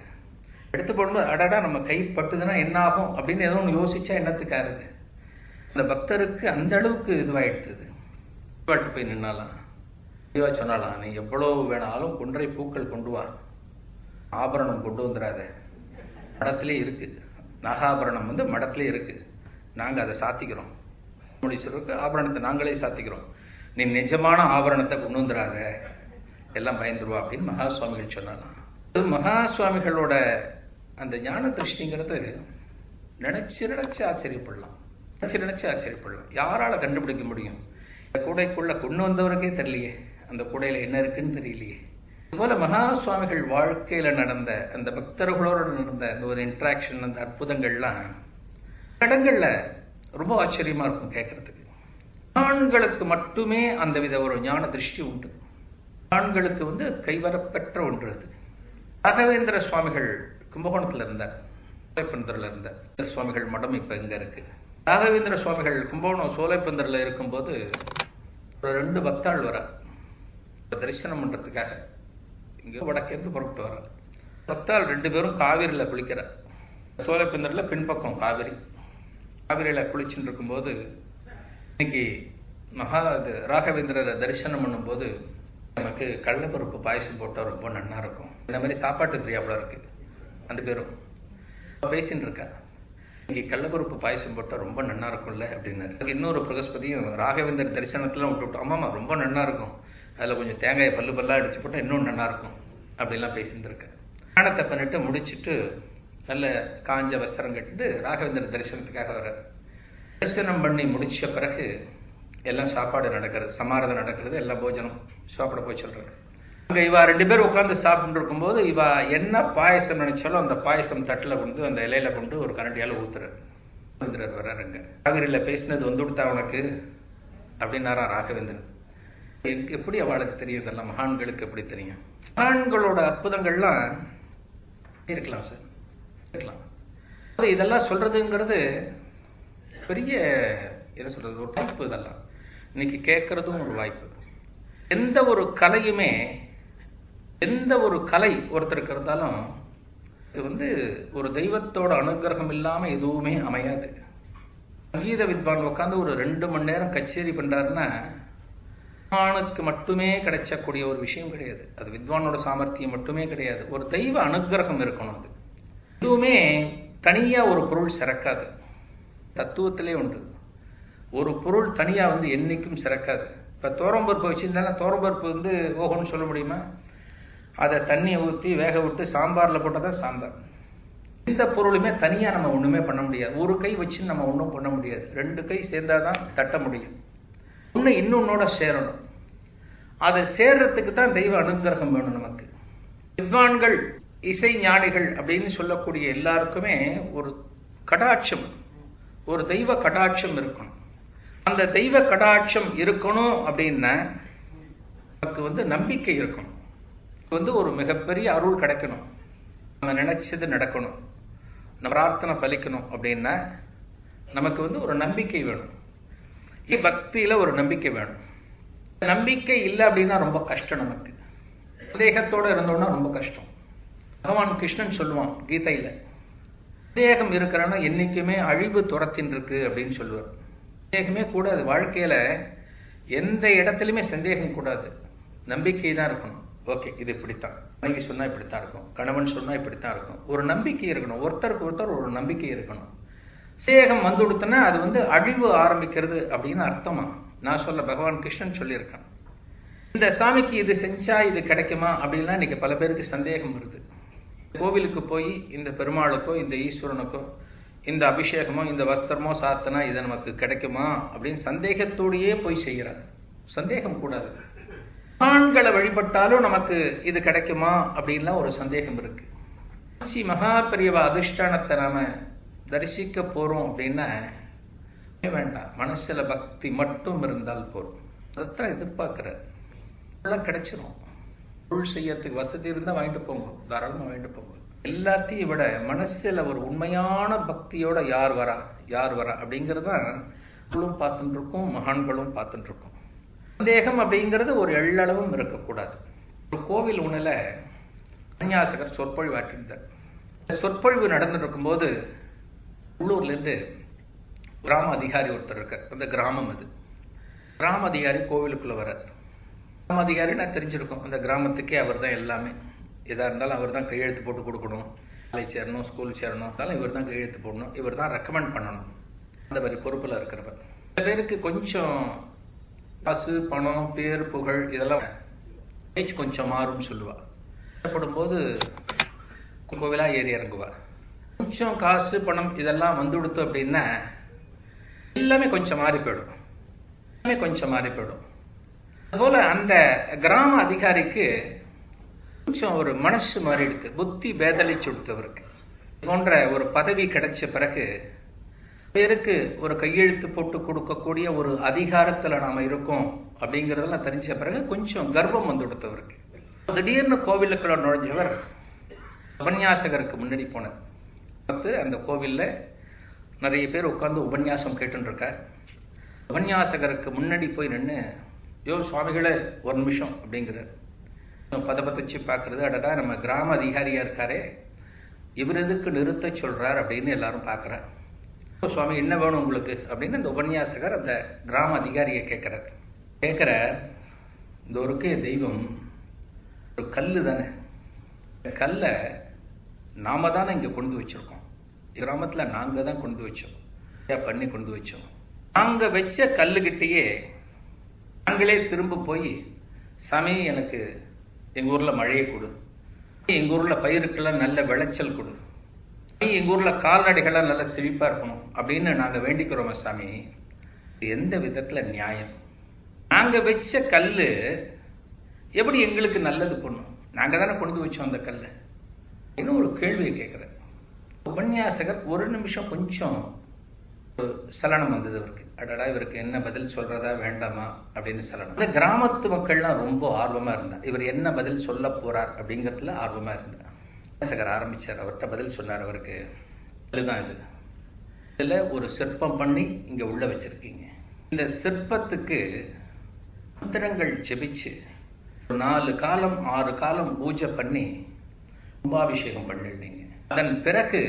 எடுத்து போடும்போது அடடா நம்ம கை பட்டுதுன்னா என்ன ஆகும் அப்படின்னு ஏதோ ஒன்று யோசிச்சா என்னத்துக்காருது. அந்த பக்தருக்கு அந்த அளவுக்கு இதுவாயிடுது. பாட்டு போய் நின்னாலாம், இதுவா சொன்னாலாம், நீ எவ்வளவு வேணாலும் கொன்றை பூக்கள் கொண்டு வா, ஆபரணம் கொண்டு வந்துடாத, மடத்திலே இருக்கு, நாகாபரணம் மடத்திலே இருக்கு, நாங்க அதை சாத்திக்கிறோம், முனீஸ்வரருக்கு ஆபரணத்தை நாங்களே சாத்திக்கிறோம், நீ நிஜமான ஆபரணத்தை கொண்டு வந்துடாத, எல்லாம் பயந்துருவா அப்படின்னு மகா சுவாமிகள் சொன்னாலாம். மகா சுவாமிகளோட அந்த ஞான திருஷ்டிங்கிறது நினைச்சு ஆச்சரியப்படலாம். யாரால கண்டுபிடிக்க முடியும்? இந்த கூடைக்குள்ள கொண்டு வந்தவருக்கே தெரியலையே, அந்த கூடையில என்ன இருக்குன்னு தெரியலையே. இதுபோல மகா சுவாமிகள் வாழ்க்கையில நடந்த அந்த பக்தர்களோடு நடந்த அந்த ஒரு இன்ட்ராக்ஷன், அந்த அற்புதங்கள்லாம் இடங்கள்ல ரொம்ப ஆச்சரியமா இருக்கும் கேட்கறதுக்கு. ஆண்களுக்கு மட்டுமே அந்த வித ஒரு ஞான திருஷ்டி உண்டு. ஆண்களுக்கு கைவரப்பெற்ற ஒன்று அது. ராகவேந்திர சுவாமிகள் கும்பகோணத்துல இருந்தார், சோலைப்பந்தர்ல இருந்தார். சுவாமிகள் மடம் இப்ப எங்க இருக்கு. ராகவேந்திர சுவாமிகள் கும்பகோணம் சோலைப்பந்தர்ல இருக்கும்போது ஒரு 2 பக்தாள் வர தரிசனம் பண்றதுக்காக இங்க வடக்கேருந்து புறப்பட்டு வர பக்தாள் 2 பேரும் காவிரியில குளிக்கிறார். சோலைப்பந்தர்ல பின்பக்கம் காவிரியில குளிச்சுட்டு இருக்கும்போது இன்னைக்கு ராகவேந்திரரை தரிசனம் பண்ணும்போது நமக்கு கடலைப்பருப்பு பாயசம் போட்டா ரொம்ப நன்னா இருக்கும், இந்த மாதிரி சாப்பாட்டு பிரியாவில் இருக்கு. அந்த பேரும் பேசின்னு இருக்கா, இன்னைக்கு கடலைப்பருப்பு பாயசம் போட்டா ரொம்ப நன்னா இருக்கும்ல அப்படின்னாரு. இன்னொரு பிரகஸ்பதியும் ராகவேந்தர் தரிசனத்துல விட்டுவிட்டோம், ஆமாமா ரொம்ப நன்னா இருக்கும், அதுல கொஞ்சம் தேங்காயை பல்லா அடிச்சு போட்டா இன்னும் நன்னா இருக்கும் அப்படிலாம் பேசிட்டு இருக்க. ஸ்நானத்தை பண்ணிட்டு முடிச்சுட்டு நல்ல காஞ்ச வஸ்திரம் கட்டிட்டு ராகவேந்தர் தரிசனத்துக்காக வர. தரிசனம் பண்ணி முடிச்ச பிறகு எல்லாம் சாப்பாடு நடக்கிறது, சமாரதம் நடக்கிறது, எல்லாம் போஜனம் சாப்பிட போய் சொல்றாரு. அங்க இவா 2 பேர் உட்காந்து சாப்பிட்டு இருக்கும்போது இவா என்ன பாயசம் நினைச்சாலும் அந்த பாயசம் தட்டுல கொண்டு அந்த இலையில கொண்டு ஒரு கரண்டியால ஊத்துறாரு. வர்றாருங்க, காவிரியில பேசினது வந்துடுத்தா உனக்கு அப்படின்னாரா ராகவேந்திரன். எப்படி அவளுக்கு தெரியும், இதெல்லாம் மகான்களுக்கு எப்படி தெரியும்? மகான்களோட அற்புதங்கள்லாம் இருக்கலாம் சார், இருக்கலாம். இதெல்லாம் சொல்றதுங்கிறது பெரிய என்ன சொல்றது, ஒரு வாய்ப்பு. இதெல்லாம் இன்னைக்கு கேட்கறதும் ஒரு வாய்ப்பு. எந்த ஒரு கலையுமே, எந்த ஒரு கலை ஒருத்தருக்கு இருந்தாலும் இது ஒரு தெய்வத்தோட அனுகிரகம் இல்லாம எதுவுமே அமையாது. சங்கீத வித்வான் உட்காந்து ஒரு 2 மணி நேரம் கச்சேரி பண்றாருன்னா வித்வானுக்கு மட்டுமே கிடைச்சக்கூடிய ஒரு விஷயம் கிடையாது. அது வித்வானோட சாமர்த்தியம் மட்டுமே கிடையாது. ஒரு தெய்வ அனுகிரகம் இருக்கணும். அது எதுவுமே தனியா ஒரு பொருள் சிறக்காது. தத்துவத்திலே உண்டு. ஒரு பொருள் தனியா என்னைக்கும் சிறக்காது. இப்ப தோரம்பருப்பு வச்சிருந்தாலும் தோரம்பருப்பு ஓகோன்னு சொல்ல முடியுமா? அதை தண்ணியை ஊற்றி வேக விட்டு சாம்பார்ல போட்டதான் சாம்பார். எந்த பொருளுமே தனியா நம்ம ஒண்ணுமே பண்ண முடியாது. ஒரு கை வச்சு நம்ம ஒன்றும் பண்ண முடியாது. 2 கை சேர்ந்தாதான் தட்ட முடியும். ஒண்ணு இன்னொன்னோட சேரணும். அதை சேர்றதுக்கு தான் தெய்வ அனுகிரகம் வேணும் நமக்கு. வித்வான்கள், இசை ஞானிகள் அப்படின்னு சொல்லக்கூடிய எல்லாருக்குமே ஒரு கடாட்சம், ஒரு தெய்வ கடாட்சம் இருக்கணும். அந்த தெய்வ கடாட்சம் இருக்கணும் அப்படின்னா நமக்கு நம்பிக்கை இருக்கணும். ஒரு மிகப்பெரிய அருள் கிடைக்கணும். நம்ம நினைச்சது நடக்கணும், நம்ம பிரார்த்தனை பலிக்கணும் அப்படின்னா நமக்கு ஒரு நம்பிக்கை வேணும். பக்தியில ஒரு நம்பிக்கை வேணும். நம்பிக்கை இல்லை அப்படின்னா ரொம்ப கஷ்டம். நமக்கு சந்தேகத்தோட இருந்தோம்னா ரொம்ப கஷ்டம். பகவான் கிருஷ்ணன் சொல்லுவான் கீதையில, சந்தேகம் இருக்கிறன்னா என்னைக்குமே அழிவு துரத்தின் இருக்கு அப்படின்னு சொல்லுவார். சந்தேகமே கூடாது. வாழ்க்கையில எந்த இடத்துலயுமே சந்தேகம் கூடாது. நம்பிக்கை தான் இருக்கணும். ஓகே, இது இப்படித்தான், மனைவி சொன்னா இப்படித்தான் இருக்கும், கணவன் சொன்னா இப்படித்தான் இருக்கும். ஒரு நம்பிக்கை இருக்கணும். ஒருத்தருக்கு ஒருத்தர் ஒரு நம்பிக்கை இருக்கணும். சந்தேகம் கொடுத்தனா அது அழிவு ஆரம்பிக்கிறது அப்படின்னு அர்த்தமா? நான் சொல்ல, பகவான் கிருஷ்ணன் சொல்லியிருக்கான். இந்த சாமிக்கு இது செஞ்சா இது கிடைக்குமா அப்படின்லாம் இன்னைக்கு பல பேருக்கு சந்தேகம் வருது. கோவிலுக்கு போய் இந்த பெருமாளுக்கோ இந்த ஈஸ்வரனுக்கோ இந்த அபிஷேகமோ இந்த வஸ்திரமோ சாத்தனா இது நமக்கு கிடைக்குமா அப்படின்னு சந்தேகத்தோடையே போய் செய்யறாங்க. சந்தேகம் கூடாது. மகான்களை வழிபட்டாலும் நமக்கு இது கிடைக்குமா அப்படின்லாம் ஒரு சந்தேகம் இருக்கு. மகா பெரியவா அதிஷ்டானத்தை நாம தரிசிக்க போறோம் அப்படின்னா வேண்டாம், மனசுல பக்தி மட்டும் இருந்தால் போறோம். அதைத்தான் எதிர்பார்க்கிற கிடைச்சிரும். பொருள் செய்யறதுக்கு வசதி இருந்தா வாங்கிட்டு போங்க, தாராளமா வாங்கிட்டு போங்க. எல்லாத்தையும் விட மனசுல ஒரு உண்மையான பக்தியோட யார் வரா அப்படிங்கறதான் பார்த்துட்டு இருக்கோம், மகான்களும் பார்த்துட்டு இருக்கோம். சந்தேகம் அப்படிங்கிறது ஒரு எள்ளளவும் இருக்கக்கூடாது. ஒரு கோவில் ஒண்ணுல உபன்யாசகர் சொற்பொழிவு ஆற்றிருந்தார். சொற்பொழிவு நடந்துட்டு இருக்கும்போது உள்ளூர்ல இருந்து கிராம அதிகாரி ஒருத்தர் இருக்கார். அந்த கிராமம் அது. கிராம அதிகாரி கோவிலுக்குள்ள வர்றார். கிராம அதிகாரி நான் தெரிஞ்சிருக்கோம், அந்த கிராமத்துக்கே அவர் தான் எல்லாமே. எதா இருந்தாலும் அவர் தான் கையெழுத்து போட்டு கொடுக்கணும். காலேஜ் சேரணும், ஸ்கூல் சேரணும், அதெல்லாம் இவர் தான் கையெழுத்து போடணும், இவர் தான் ரெக்கமெண்ட் பண்ணணும். அந்த மாதிரி பொறுப்புல இருக்கிறவர். சில பேருக்கு கொஞ்சம் காசு, பணம், பேர், புகழ் இதெல்லாம் பேச்சு கொஞ்சம் மாறும் சொல்லுவா. போது கோவிலா ஏறி இறங்குவா. கொஞ்சம் காசு, பணம் இதெல்லாம் கொடுத்து அப்படின்னா எல்லாமே கொஞ்சம் மாறி போயிடும். அதுபோல அந்த கிராம அதிகாரிக்கு கொஞ்சம் ஒரு மனசு மாறிடுது, புத்தி பேதலிச்சு கொடுத்தவருக்கு. போன்ற ஒரு பதவி கிடைச்ச பிறகு பேருக்கு ஒரு கையெழுத்து போட்டு கொடுக்கக்கூடிய ஒரு அதிகாரத்துல நாம இருக்கோம் அப்படிங்கறதெல்லாம் தெரிஞ்ச பிறகு கொஞ்சம் கர்வம் கொடுத்தவருக்கு. திடீர்னு கோவிலுக்குள்ள நுழைஞ்சவர் உபன்யாசகருக்கு முன்னாடி போனார். அந்த கோவில்ல நிறைய பேர் உட்கார்ந்து உபன்யாசம் கேட்டு இருக்க. உபன்யாசகருக்கு முன்னாடி போய் நின்று, யோ சுவாமிகளே ஒரு நிமிஷம் அப்படிங்கிறார். பதப்பத்தச்சு பாக்குறது, அடடா நம்ம கிராம அதிகாரியா இருக்காரே, இவர் எதுக்கு நிறுத்த சொல்றார் அப்படின்னு எல்லாரும் பாக்குறார். சுவாமி என்ன வேணும் உங்களுக்கு அப்படின்னு அந்த உபன்யாசகர் அந்த கிராம அதிகாரியை கேட்கிற இந்த ஒருக்கே தெய்வம் ஒரு கல்லு தானே, கல்லை நாம தானே இங்க கொண்டு வச்சிருக்கோம், கிராமத்துல நாங்க தான் கொண்டு வச்சோம், பண்ணி கொண்டு வச்சோம். நாங்க வச்ச கல்லுகிட்டயே நாங்களே திரும்ப போய், சாமி எனக்கு எங்க ஊர்ல மழையை கொடு, எங்க ஊர்ல பயிருக்கெல்லாம் நல்ல விளைச்சல் கொடு, எங்க ஊர்ல கால்நடைகள்லாம் நல்ல செழிப்பா இருக்கணும் அப்படின்னு நாங்க வேண்டிக்கிறோம் சாமி. எந்த விதத்துல நியாயம்? நாங்க வச்ச கல்லு எப்படி எங்களுக்கு நல்லது பண்ணும்? நாங்க தானே கொண்டு வச்சோம் அந்த கல்லை. இன்னும் ஒரு கேள்வியை கேட்கிறேன். உபன்யாசகர் ஒரு நிமிஷம் கொஞ்சம் சலனம் வந்தது அவருக்கு. அடடா இவருக்கு என்ன பதில் சொல்றதா வேண்டாமா அப்படின்னு சலனம். இந்த கிராமத்து மக்கள்லாம் ரொம்ப ஆர்வமா இருந்தா, இவர் என்ன பதில் சொல்ல போறார் அப்படிங்கறதுல ஆர்வமா இருந்தார். உபன்யாசகர் ஆரம்பிச்சார். அவர்கிட்ட பதில் சொன்னார். அவருக்கு இதுதான் இது. இதுல ஒரு சிற்பம் பண்ணி இங்க உள்ள வச்சிருக்கீங்க. இந்த சிற்பத்துக்கு மந்திரங்கள் ஜெபிச்சு 4 காலம் 6 காலம் பூஜை பண்ணி கும்பாபிஷேகம் பண்ணிருந்தீங்க. அதன் பிறகு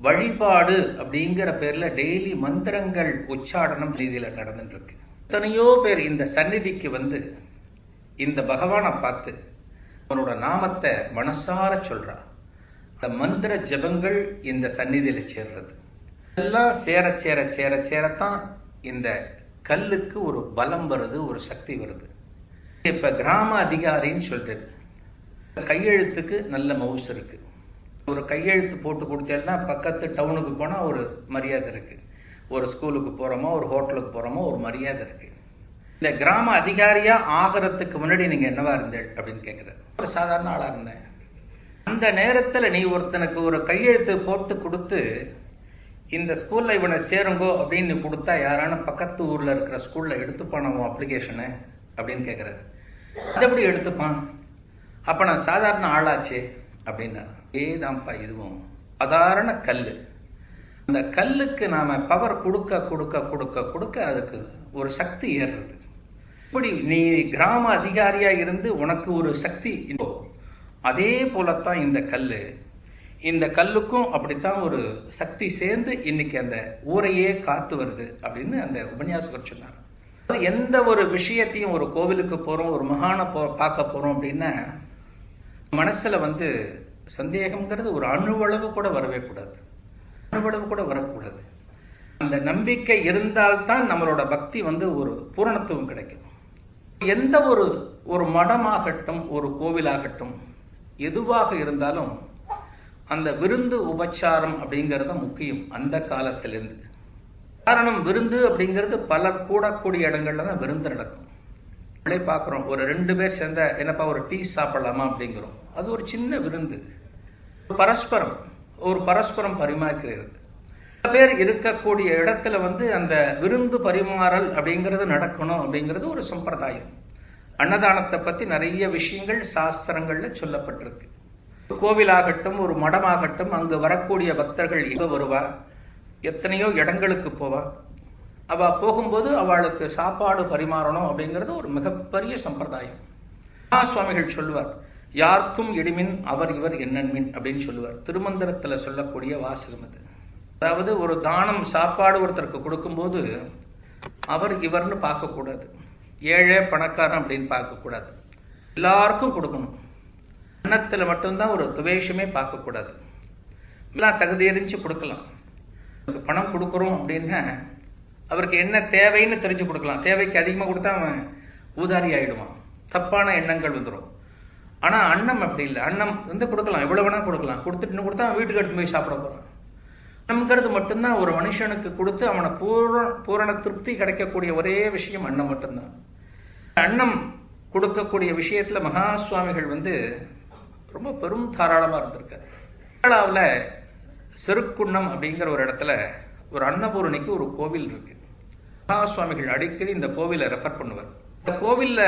வழிபாடு அப்படிங்கிற பேர்ல டெய்லி மந்திரங்கள் உச்சாடனம் ரீதியில நடந்துட்டு இருக்கு. எத்தனையோ பேர் இந்த சந்நிதிக்கு வந்து இந்த பகவானை பார்த்து அவனோட நாமத்தை மனசார சொல்றா. இந்த மந்திர ஜபங்கள் இந்த சந்நிதியில சேர்றது எல்லாம் சேர சேர சேர சேரத்தான் இந்த கல்லுக்கு ஒரு பலம் வருது, ஒரு சக்தி வருது. இப்ப கிராம அதிகாரின்னு சொல்றது, கையெழுத்துக்கு நல்ல மவுஸ் இருக்கு. ஒரு கையெழுத்து போட்டு கொடுத்தேன்னா பக்கத்து டவுனுக்கு போனா ஒரு மரியாதை இருக்கு, ஒரு ஸ்கூலுக்கு போறோமோ ஒரு ஹோட்டலுக்கு போறோமோ ஒரு மரியாதை இருக்கு. இந்த கிராம அதிகாரியா ஆகிறதுக்கு முன்னாடி நீங்க என்னவா இருந்தேன் அப்படின்னு கேட்கிற, ஒரு சாதாரண ஆளா இருந்தேன். அந்த நேரத்துல நீ ஒருத்தனுக்கு ஒரு கையெழுத்து போட்டு கொடுத்து இந்த ஸ்கூல்ல இவனை சேருங்கோ அப்படின்னு கொடுத்தா யாரான பக்கத்து ஊர்ல இருக்கிற ஸ்கூல்ல எடுத்துப்பான அப்ளிகேஷனு அப்படின்னு கேட்கிறாரு. அது எப்படி எடுத்துப்பான்? அப்ப நான் சாதாரண ஆளாச்சே அப்படின்னா, ஏதான்ப்பா இதுவும் சாதாரண கல்லு. அந்த கல்லுக்கு நாம பவர் கொடுக்க கொடுக்க கொடுக்க கொடுக்க அதுக்கு ஒரு சக்தி ஏறுறது. இப்படி நீ கிராம அதிகாரியா இருந்து உனக்கு ஒரு சக்தி, அதே போலத்தான் இந்த கல்லு. இந்த கல்லுக்கும் அப்படித்தான் ஒரு சக்தி சேர்ந்து இன்னைக்கு அந்த ஊரையே காத்து வருது அப்படின்னு அந்த உபன்யாசகர் சொன்னார். எந்த ஒரு விஷயத்தையும், ஒரு கோவிலுக்கு போறோம், ஒரு மகானை பார்க்க போறோம் அப்படின்னா மனசுல வந்து சந்தேகம்ங்கிறது ஒரு அணுவளவு கூட வரவே கூடாது, அணுவளவு கூட வரக்கூடாது. அந்த நம்பிக்கை இருந்தால்தான் நம்மளோட பக்தி வந்து ஒரு பூரணத்துவம் கிடைக்கும். எந்த ஒரு மடமாகட்டும், ஒரு கோவிலாகட்டும், எதுவாக இருந்தாலும் அந்த விருந்து உபச்சாரம் அப்படிங்கறது முக்கியம் அந்த காலத்திலிருந்து. காரணம், விருந்து அப்படிங்கிறது பலர் கூடக்கூடிய இடங்கள்ல தான் விருந்து நடக்கும். பார்க்கிறோம், ஒரு 2 பேர் சேர்ந்த என்னப்பா ஒரு டீ சாப்பிடலாமா அப்படிங்கிறோம், அது ஒரு சின்ன விருந்து. ஒரு பரஸ்பரம் பரிமாறுகிறது. பல பேர் இருக்கக்கூடிய இடத்துல வந்து அந்த விருந்து பரிமாறல் அப்படிங்கிறது நடக்கணும் அப்படிங்கிறது ஒரு சம்பிரதாயம். அன்னதானத்தை பத்தி நிறைய விஷயங்கள் சாஸ்திரங்கள்ல சொல்லப்பட்டிருக்கு. கோவிலாகட்டும், ஒரு மடமாகட்டும், அங்கு வரக்கூடிய பக்தர்கள் இவ வருவா, எத்தனையோ இடங்களுக்கு போவா. அவ போகும்போது அவளுக்கு சாப்பாடு பரிமாறணும் அப்படிங்கிறது ஒரு மிகப்பெரிய சம்பிரதாயம். சுவாமிகள் சொல்லுவார், யாருக்கும் இடிமின் அவர் இவர் என்னன்மின் அப்படின்னு சொல்லுவார். திருமந்திரத்துல சொல்லக்கூடிய வாசகம் அது. அதாவது ஒரு தானம், சாப்பாடு ஒருத்தருக்கு கொடுக்கும்போது அவர் இவர்னு பார்க்க கூடாது, ஏழை பணக்காரன் அப்படின்னு பார்க்க கூடாது, எல்லாருக்கும் கொடுக்கணும். அன்னத்துல மட்டும்தான் ஒரு துவேஷமே பார்க்க கூடாது. எல்லாம் தகுதி எறிஞ்சு கொடுக்கலாம். பணம் கொடுக்கறோம் அப்படின்னா அவருக்கு என்ன தேவைன்னு தெரிஞ்சு கொடுக்கலாம். தேவைக்கு அதிகமா கொடுத்தா அவன் ஊதாரி ஆயிடுவான், தப்பான எண்ணங்கள் வந்துடும். ஆனா அன்னம் அப்படி இல்லை. அன்னம் வந்து கொடுக்கலாம், எவ்வளவு வேணா கொடுக்கலாம். கொடுத்துட்டு கொடுத்தா அவன் வீட்டுக்கு எடுத்து போய் சாப்பிட போறான். அன்னம்ங்கிறது மட்டும்தான் ஒரு மனுஷனுக்கு கொடுத்து அவனை பூரண திருப்தி கிடைக்கக்கூடிய ஒரே விஷயம் அன்னம் மட்டும்தான். அன்னம் கொடுக்கக்கூடிய விஷயத்துல மகா சுவாமிகள் வந்து ரொம்ப பெரும் தாராளமா இருந்திருக்காரு. கேரளாவில் செருக்குன்னம் அப்படிங்கிற ஒரு இடத்துல ஒரு அன்னபூரணிக்கு ஒரு கோவில் இருக்கு. மகா சுவாமிகள் அடிக்கடி இந்த கோவிலை ரெஃபர் பண்ணுவார். இந்த கோவில்ல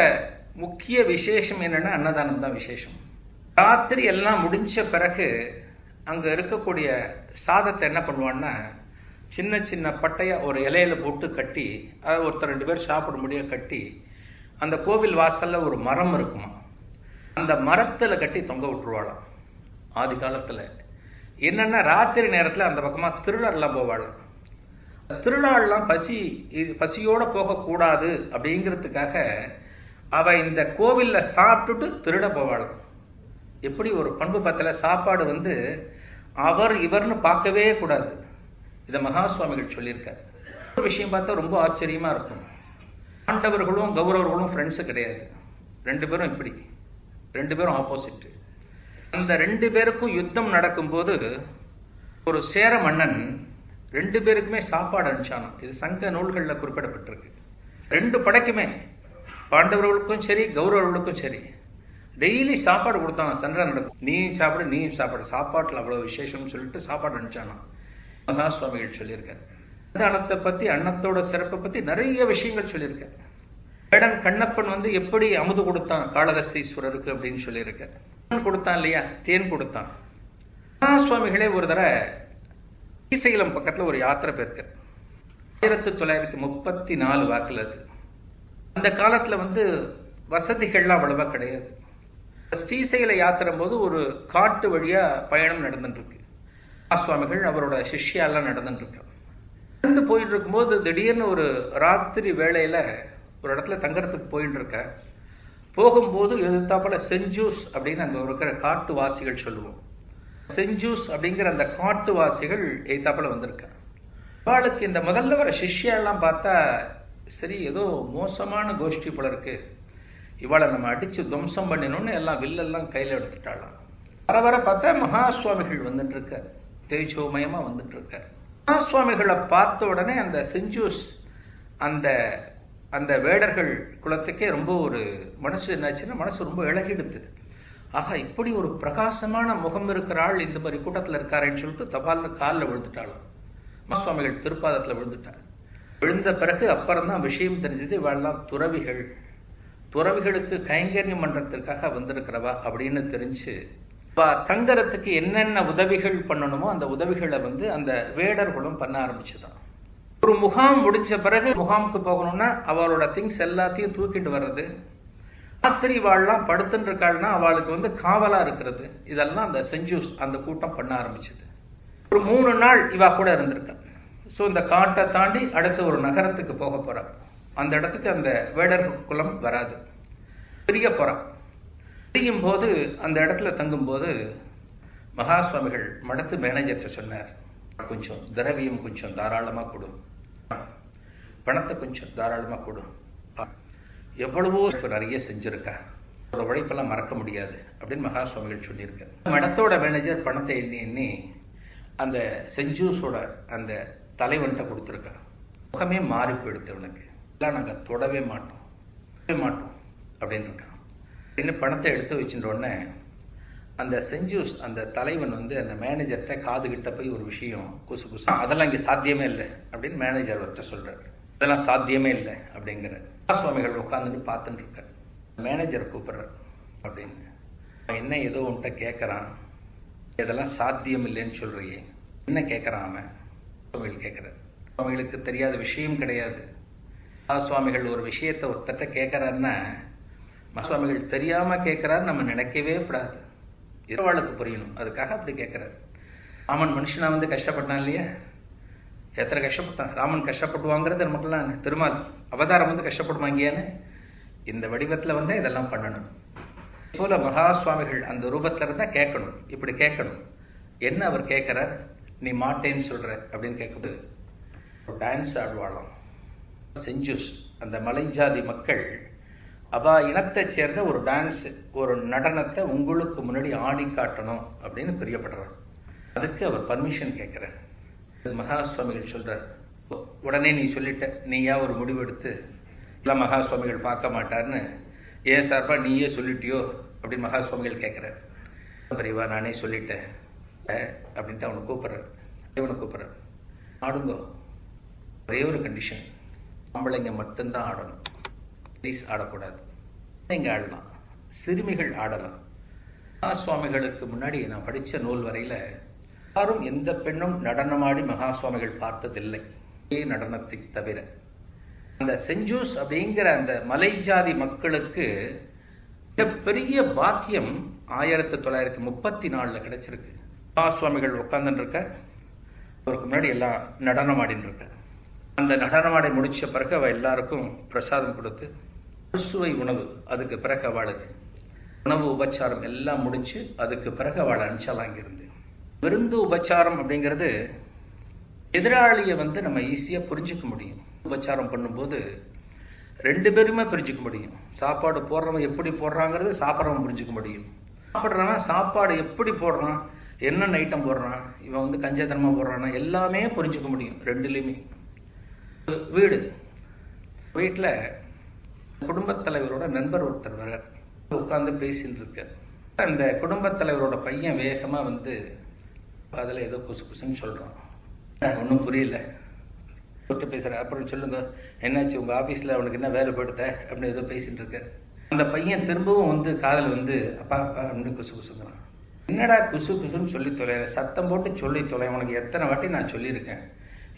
முக்கிய விசேஷம் என்னன்னா அன்னதானம் தான் விசேஷம். ராத்திரி எல்லாம் முடிஞ்ச பிறகு அங்க இருக்கக்கூடிய சாதத்தை என்ன பண்ணுவான்னா சின்ன சின்ன பட்டையா ஒரு இலையில போட்டு கட்டி, அதை ஒருத்தர் 2 பேர் சாப்பிட முடிய கட்டி, அந்த கோவில் வாசல்ல ஒரு மரம் இருக்குமா, அந்த மரத்துல கட்டி தொங்க விட்டுருவாளாம். ஆதி காலத்துல என்னன்னா ராத்திரி நேரத்துல அந்த பக்கமா திருடர்லாம் போவாளாம். திருடாள்லாம் பசியோட போகக்கூடாது அப்படிங்கிறதுக்காக அவ இந்த கோவில்ல சாப்பிட்டுட்டு திருட போவாளாம். எப்படி ஒரு பண்பு பத்தல, சாப்பாடு வந்து அவர் இவர்னு பார்க்கவே கூடாது. இத மகா சுவாமிகள் சொல்லியிருக்காரு. ஒரு விஷயம் பார்த்தா ரொம்ப ஆச்சரியமா இருக்கும். பாண்டவர்களும் கௌரவர்களும் ஃப்ரெண்ட்ஸ் கிடையாது. 2 பேரும் இப்படி, 2 பேரும் ஆப்போசிட். அந்த 2 பேருக்கும் யுத்தம் நடக்கும் போது ஒரு சேர மன்னன் 2 பேருக்குமே சாப்பாடு அனுப்பிச்சானாம். இது சங்க நூல்கள்ல குறிப்பிடப்பட்டிருக்கு. 2 படைக்குமே, பாண்டவர்களுக்கும் சரி கௌரவர்களுக்கும் சரி, டெய்லி சாப்பாடு கொடுத்தாங்க. சண்டை நடக்கும், நீ சாப்பிடு நீ சாப்பாடு, சாப்பாட்டுல அவ்வளவு விசேஷம்னு சொல்லிட்டு சாப்பாடு அனுப்பிச்சானா. மகா சுவாமிகள் சொல்லியிருக்காரு. அன்னதானத்தை பத்தி, அன்னத்தோட சிறப்பை பத்தி நிறைய விஷயங்கள் சொல்லியிருக்காரு. வேடன் கண்ணப்பன் வந்து எப்படி அமுது கொடுத்தான் காளகஸ்தீஸ்வரருக்கு அப்படின்னு சொல்லியிருக்காரு. கொடுத்தான் இல்லையா, தேன் கொடுத்தான். மகா சுவாமிகளே ஒரு தடவை ஸ்ரீசைலம் பக்கத்துல ஒரு யாத்திரை போயிருக்கு. 1934 வாக்குல அது. அந்த காலத்துல வசதிகள்லாம் அவ்வளவா கிடையாது. ஸ்ரீசைல யாத்திரை போது ஒரு காட்டு வழியா பயணம் நடந்துட்டு இருக்கு. சுவாமிகள் அவரோட சிஷ்யாலாம் நடந்துட்டு இருக்க. நடந்து போயிட்டு இருக்கும்போது திடீர்னு ஒரு ராத்திரி வேளையில ஒரு இடத்துல தங்கறதுக்கு போயிட்டு இருக்க. போகும்போது எதிர்த்தாப்புல செஞ்சூஸ் அப்படின்னு அங்க இருக்கிற காட்டுவாசிகள் சொல்லுவோம். செஞ்சூஸ் அப்படிங்கிற அந்த காட்டுவாசிகள் எதிர்த்தாப்புல வந்திருக்க. அவளுக்கு இந்த முதல்ல வர சிஷ்யெல்லாம் பார்த்தா சரி ஏதோ மோசமான கோஷ்டி போல இருக்கு, இவாளை நம்ம அடிச்சு துவம்சம் பண்ணினோம்னு எல்லாம் வில்லெல்லாம் கையில எடுத்துட்டாளாம். வர வர பார்த்தா மகா சுவாமிகள் வந்துட்டு இருக்க, தேஜோமயமா வந்துட்டு இருக்க. மகா சுவாமிகளை பார்த்த உடனே அந்த செஞ்சூஸ் அந்த அந்த வேடர்கள் குலத்துக்கே ரொம்ப ஒரு மனசு என்னாச்சுன்னா மனசு ரொம்ப இழகிடுது. ஆஹா, இப்படி ஒரு பிரகாசமான முகம் இருக்கிற ஆள் இந்த மாதிரி கூட்டத்தில் இருக்காருன்னு சொல்லிட்டு தபால்னு காலில் விழுந்துட்டாலும் சுவாமிகள் திருப்பாதத்தில் விழுந்துட்டார். விழுந்த பிறகு அப்புறம் தான் விஷயம் தெரிஞ்சது, இவெல்லாம் துறவிகள், துறவிகளுக்கு கைங்கரியம் பண்றதுக்காக வந்திருக்கிறவா அப்படின்னு தெரிஞ்சு தங்கறதுக்கு என்னென்ன உதவிகள் பண்ணணுமோ அந்த உதவிகளை அந்த வேடர்களும் பண்ண ஆரம்பிச்சுதான். ஒரு முகாம் முடிஞ்ச பிறகு முகாமுக்கு போகணும்னா அவளோட திங்ஸ் எல்லாத்தையும் தூக்கிட்டு வர்றது, ராத்திரி வாழலாம் படுத்துட்டு இருக்காள்னா அவளுக்கு காவலா இருக்கிறது, இதெல்லாம் அந்த செஞ்சூஸ் அந்த கூட்டம் பண்ண ஆரம்பிச்சது. ஒரு 3 நாள் இவா கூட இருந்திருக்க. ஸோ இந்த காட்டை தாண்டி அடுத்த ஒரு நகரத்துக்கு போக போறா. அந்த இடத்துக்கு அந்த வேடர் குலம் வராது, பிரிய போறா. பிரியும் போது அந்த இடத்துல தங்கும் போது மகா சுவாமிகள் மடத்து மேனேஜர்கிட்ட சொன்னார், கொஞ்சம் திரவியம் கொஞ்சம் தாராளமா கொடு, பணத்தை கொஞ்சம் தாராளமா கொடு, எவ்வளவோ நிறைய செஞ்சிருக்கா, அவரோட உழைப்பெல்லாம் மறக்க முடியாது அப்படின்னு மகா சுவாமிகள் சொல்லியிருக்காரு. மடத்தோட மேனேஜர் பணத்தை எண்ணி எண்ணி அந்த செஞ்சூஸோட அந்த தலைவன்கிட்ட கொடுத்துருக்கா. முகமே மாறி போயிடுது அவனுக்கு. எல்லாம் நாங்க தொடவே மாட்டோம் அப்படின்னு இருக்கான். இன்னும் பணத்தை எடுத்து வச்சுட்ட உடனே அந்த செஞ்சூஸ் அந்த தலைவன் அந்த மேனேஜர்கிட்ட காது கிட்ட போய் ஒரு விஷயம் குசு குசு, அதெல்லாம் இங்க சாத்தியமே இல்லை அப்படின்னு மேனேஜர் அவர்கிட்ட சொல்றாரு. அதெல்லாம் சாத்தியமே இல்லை அப்படிங்கிற. சுவாமிகள் உட்காந்துட்டு பார்த்துட்டு இருக்காரு. மேனேஜர் கூப்பிடுறாரு அப்படின்னு, என்ன ஏதோ உன்கிட்ட கேட்கறான், இதெல்லாம் சாத்தியம் இல்லைன்னு சொல்றியே, என்ன கேட்கறான் அவன்? சுவாமிகள் கேட்கிறார். சுவாமிகளுக்கு தெரியாத விஷயம் கிடையாது. சுவாமிகள் ஒரு விஷயத்தை ஒருத்தட்ட கேட்கறாருன்னா சுவாமிகள் தெரியாம கேட்கிறாரு நம்ம நினைக்கவே கூடாது, இரவாளுக்கு புரியணும், அதுக்காக அப்படி கேட்கிறார். ராமன் மனுஷனா கஷ்டப்பட்டான் இல்லையா, எத்தனை கஷ்டப்பட்டான். ராமன் கஷ்டப்படுவாங்கிறது நமக்குலாம் திருமால் அவதாரம் கஷ்டப்படுவாங்கன்னு இந்த வடிவத்துல இதெல்லாம் பண்ணணும். போல மகா சுவாமிகள் அந்த ரூபத்துல இருந்தா கேட்கணும், இப்படி கேட்கணும். என்ன அவர் கேட்கிறார், நீ மாட்டேன்னு சொல்ற அப்படின்னு கேட்குது. டான்ஸ் ஆடுவாளாம் செஞ்சூஸ், அந்த மலை ஜாதி மக்கள் அவா இனத்தை சேர்ந்த ஒரு டான்ஸ், ஒரு நடனத்தை உங்களுக்கு முன்னாடி ஆடி காட்டணும் அப்படின்னு பிரியப்படுறார். அதுக்கு அவர் பர்மிஷன் கேட்கிறார். மகா சுவாமிகள் சொல்றார், உடனே நீ சொல்லிட்ட, நீயா ஒரு முடிவு எடுத்து எல்லாம் மகா சுவாமிகள் பார்க்க மாட்டார்னு ஏன் சார்பா நீயே சொல்லிட்டியோ அப்படின்னு மகா சுவாமிகள் கேட்கிறார். பெரியவா நானே சொல்லிட்டேன் அப்படின்ட்டு அவனை கூப்பிடுறார். இவனை கூப்பிடுறார், ஆடுங்கோ, ஒரே ஒரு கண்டிஷன், ஆம்பளைங்க மட்டும்தான் ஆடணும், ப்ளீஸ் ஆடக்கூடாது. இங்க ஆடலாம், சிறுமிகள் ஆடலாம். மகா சுவாமிகளுக்கு முன்னாடி நான் படிச்ச நூல் வரையில யாரும் எந்த பெண்ணும் நடனமாடி மகா சுவாமிகள் பார்த்ததில்லை, நடனத்தை தவிர. அந்த செஞ்சூஸ் அப்படிங்கிற அந்த மலை ஜாதி மக்களுக்கு பெரிய பாக்கியம் 1934 கிடைச்சிருக்கு. மகா சுவாமிகள் உட்கார்ந்துட்டு இருக்க, அவருக்கு முன்னாடி எல்லாம் நடனம் ஆடின்னு இருக்க. அந்த நடனமாடை முடிச்ச பிறகு அவ எல்லாருக்கும் பிரசாதம் கொடுத்து சுவை உணவு, அதுக்கு பிறகு அவளுக்கு உணவு உபச்சாரம் எல்லாம் முடிச்சு அதுக்கு பிறகு அவளை அனுப்பிச்சாலாம். இங்கிருந்து விருந்து உபச்சாரம் அப்படிங்கிறது எதிராளியை நம்ம ஈஸியா புரிஞ்சுக்க முடியும். உபச்சாரம் பண்ணும்போது 2 பேருமே புரிஞ்சுக்க முடியும். சாப்பாடு போடுறவன் எப்படி போடுறாங்கிறது சாப்பிட்றவன் புரிஞ்சுக்க முடியும். சாப்பிட்றவன் சாப்பாடு எப்படி போடுறான், என்னென்ன ஐட்டம் போடுறான், இவன் கஞ்சத்தனமா போடுறானா, எல்லாமே புரிஞ்சுக்க முடியும் 2லையுமே. வீட்டுல குடும்பத் தலைவரோட நண்பர் ஒருத்தர் வர உட்கார்ந்து பேசிட்டு இருக்க. அந்த குடும்பத் தலைவரோட பையன் வேகமா அதுல ஏதோ குசு குசுன்னு சொல்றான். ஒன்னும் புரியல, பேசுற. அப்புறம் சொல்லுங்க என்னாச்சு, உங்க ஆபீஸ்ல அவனுக்கு என்ன வேலை போடுத்த அப்படின்னு ஏதோ பேசிட்டு இருக்க. அந்த பையன் திரும்பவும் காதல் அப்பா அப்பா அப்படின்னு குசு குசுங்கிறான். என்னடா குசு குசுன்னு சொல்லி தொலை, சத்தம் போட்டு சொல்லி தொலை, உனக்கு எத்தனை வாட்டி நான் சொல்லியிருக்கேன்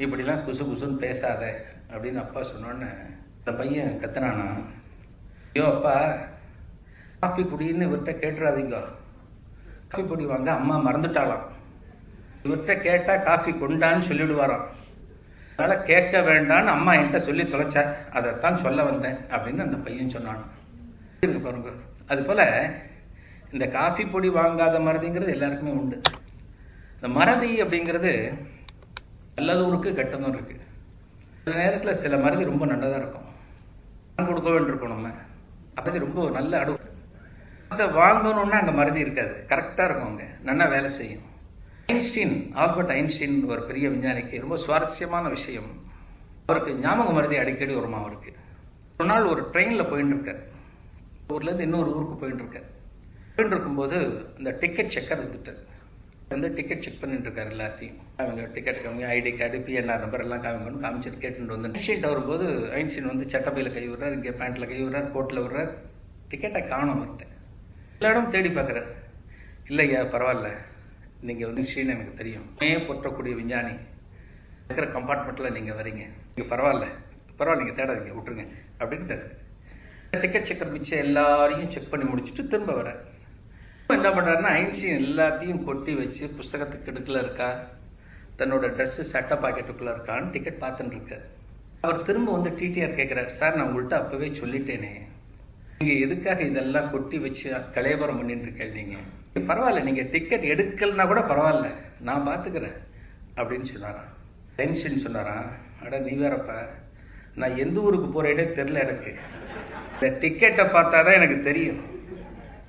இப்படிலாம் குசு குசுன்னு பேசாத அப்படின்னு அப்பா சொன்னோன்னு அந்த பையன் கத்துனானா, ஐயோ அப்பா காஃபி குடின்னு இவர்கிட்ட கேட்டுறாதீங்க, காஃபி பொடி வாங்க அம்மா மறந்துட்டாலாம், இவர்கிட்ட கேட்டா காஃபி கொண்டான்னு சொல்லிடுவாராம், அதனால கேட்க வேண்டான்னு அம்மா என்கிட்ட சொல்லி தொலைச்சா, அதைத்தான் சொல்ல வந்தேன் அப்படின்னு அந்த பையன் சொன்னான். பாருங்க, அது போல இந்த காஃபி பொடி வாங்காத மறதிங்கிறது எல்லாருக்குமே உண்டு. இந்த மறதி அப்படிங்கிறது நல்லதும் இருக்கு கெட்டதும் இருக்கு. சில நேரத்தில் சில மறதி ரொம்ப நல்லதா இருக்கும், கொடுக்க வேண்டியிருக்கும், நம்ம மறதி ரொம்ப நல்ல அடு, அதை வாங்கணும்னா அங்கே மறதி இருக்காது, கரெக்டாக இருக்கும், அங்கே நல்லா வேலை செய்யும். ஐன்ஸ்டீன், ஆல்பர்ட் ஐன்ஸ்டீன் ஒரு பெரிய விஞ்ஞானிக்கு ரொம்ப சுவாரஸ்யமான விஷயம், அவருக்கு ஞாபக மறதி அடிக்கடி வருமா. அவருக்கு ஒரு நாள் ஒரு ட்ரெயினில் போயிட்டு இருக்கார், ஊர்லேருந்து இன்னொரு ஊருக்கு போயிட்டு இருக்கார். போயிட்டு இருக்கும்போது இந்த டிக்கெட் செக்கர் வந்துட்டார், வந்து டிக்கெட் செக் பண்ணிட்டு இருக்காரு எல்லாத்தையும், அவங்க டிக்கெட் காமிங்க, ஐடி கார்டு, பிஎன்ஆர் நம்பர் எல்லாம் காமிங்கன்னு காமிச்சிட்டு கேட்டுட்டு வந்து ஐன்ஸ்டீன் வரும்போது ஐன்ஸ்டீன் வந்து சட்டப்பையில் கை விடுறாரு, இங்கே பேண்ட்டில் கை விடுறாரு, கோட்டில் விடுறாரு, டிக்கெட்டை காணும் வரட்டேன். எல்லா இடம் தேடி பார்க்குறாரு, இல்லையா பரவாயில்ல, நீங்கள் வந்து ஐன்ஸ்டீன் எனக்கு தெரியும், போற்றக்கூடிய விஞ்ஞானி, இருக்கிற கம்பார்ட்மெண்ட்டில் நீங்கள் வரீங்க, நீங்கள் பரவாயில்ல நீங்கள் தேடாதீங்க விட்டுருங்க அப்படின்னு டிக்கெட் செக்கர் மிச்சம் எல்லாரையும் செக் பண்ணி முடிச்சுட்டு திரும்ப வர என்ன பண்றாருன்னா, ஐன்ஸ்டீன் எல்லாத்தையும் கொட்டி வச்சு புஸ்தகத்துக்கு இடுக்குள்ள இருக்கா, தன்னோட ட்ரெஸ் சட்டை பாக்கெட்டுக்குள்ள இருக்கான்னு டிக்கெட் பார்த்துட்டு இருக்காரு. அவர் திரும்ப வந்து டிடிஆர் கேட்கிறார், சார் நான் உங்கள்கிட்ட அப்பவே சொல்லிட்டேனே, நீங்க எதுக்காக இதெல்லாம் கொட்டி வச்சு கலையபுரம் பண்ணிட்டு இருக்கேன், நீங்க பரவாயில்ல, நீங்க டிக்கெட் எடுக்கலன்னா கூட பரவாயில்ல நான் பாத்துக்கிறேன் அப்படின்னு சொன்னாராம். ஐன்ஸ்டீன் சொன்னாராம், அட நீ வேறப்பா, நான் எந்த ஊருக்கு போறேனே தெரியல, எனக்கு இந்த டிக்கெட்டை பார்த்தாதான் எனக்கு தெரியும்,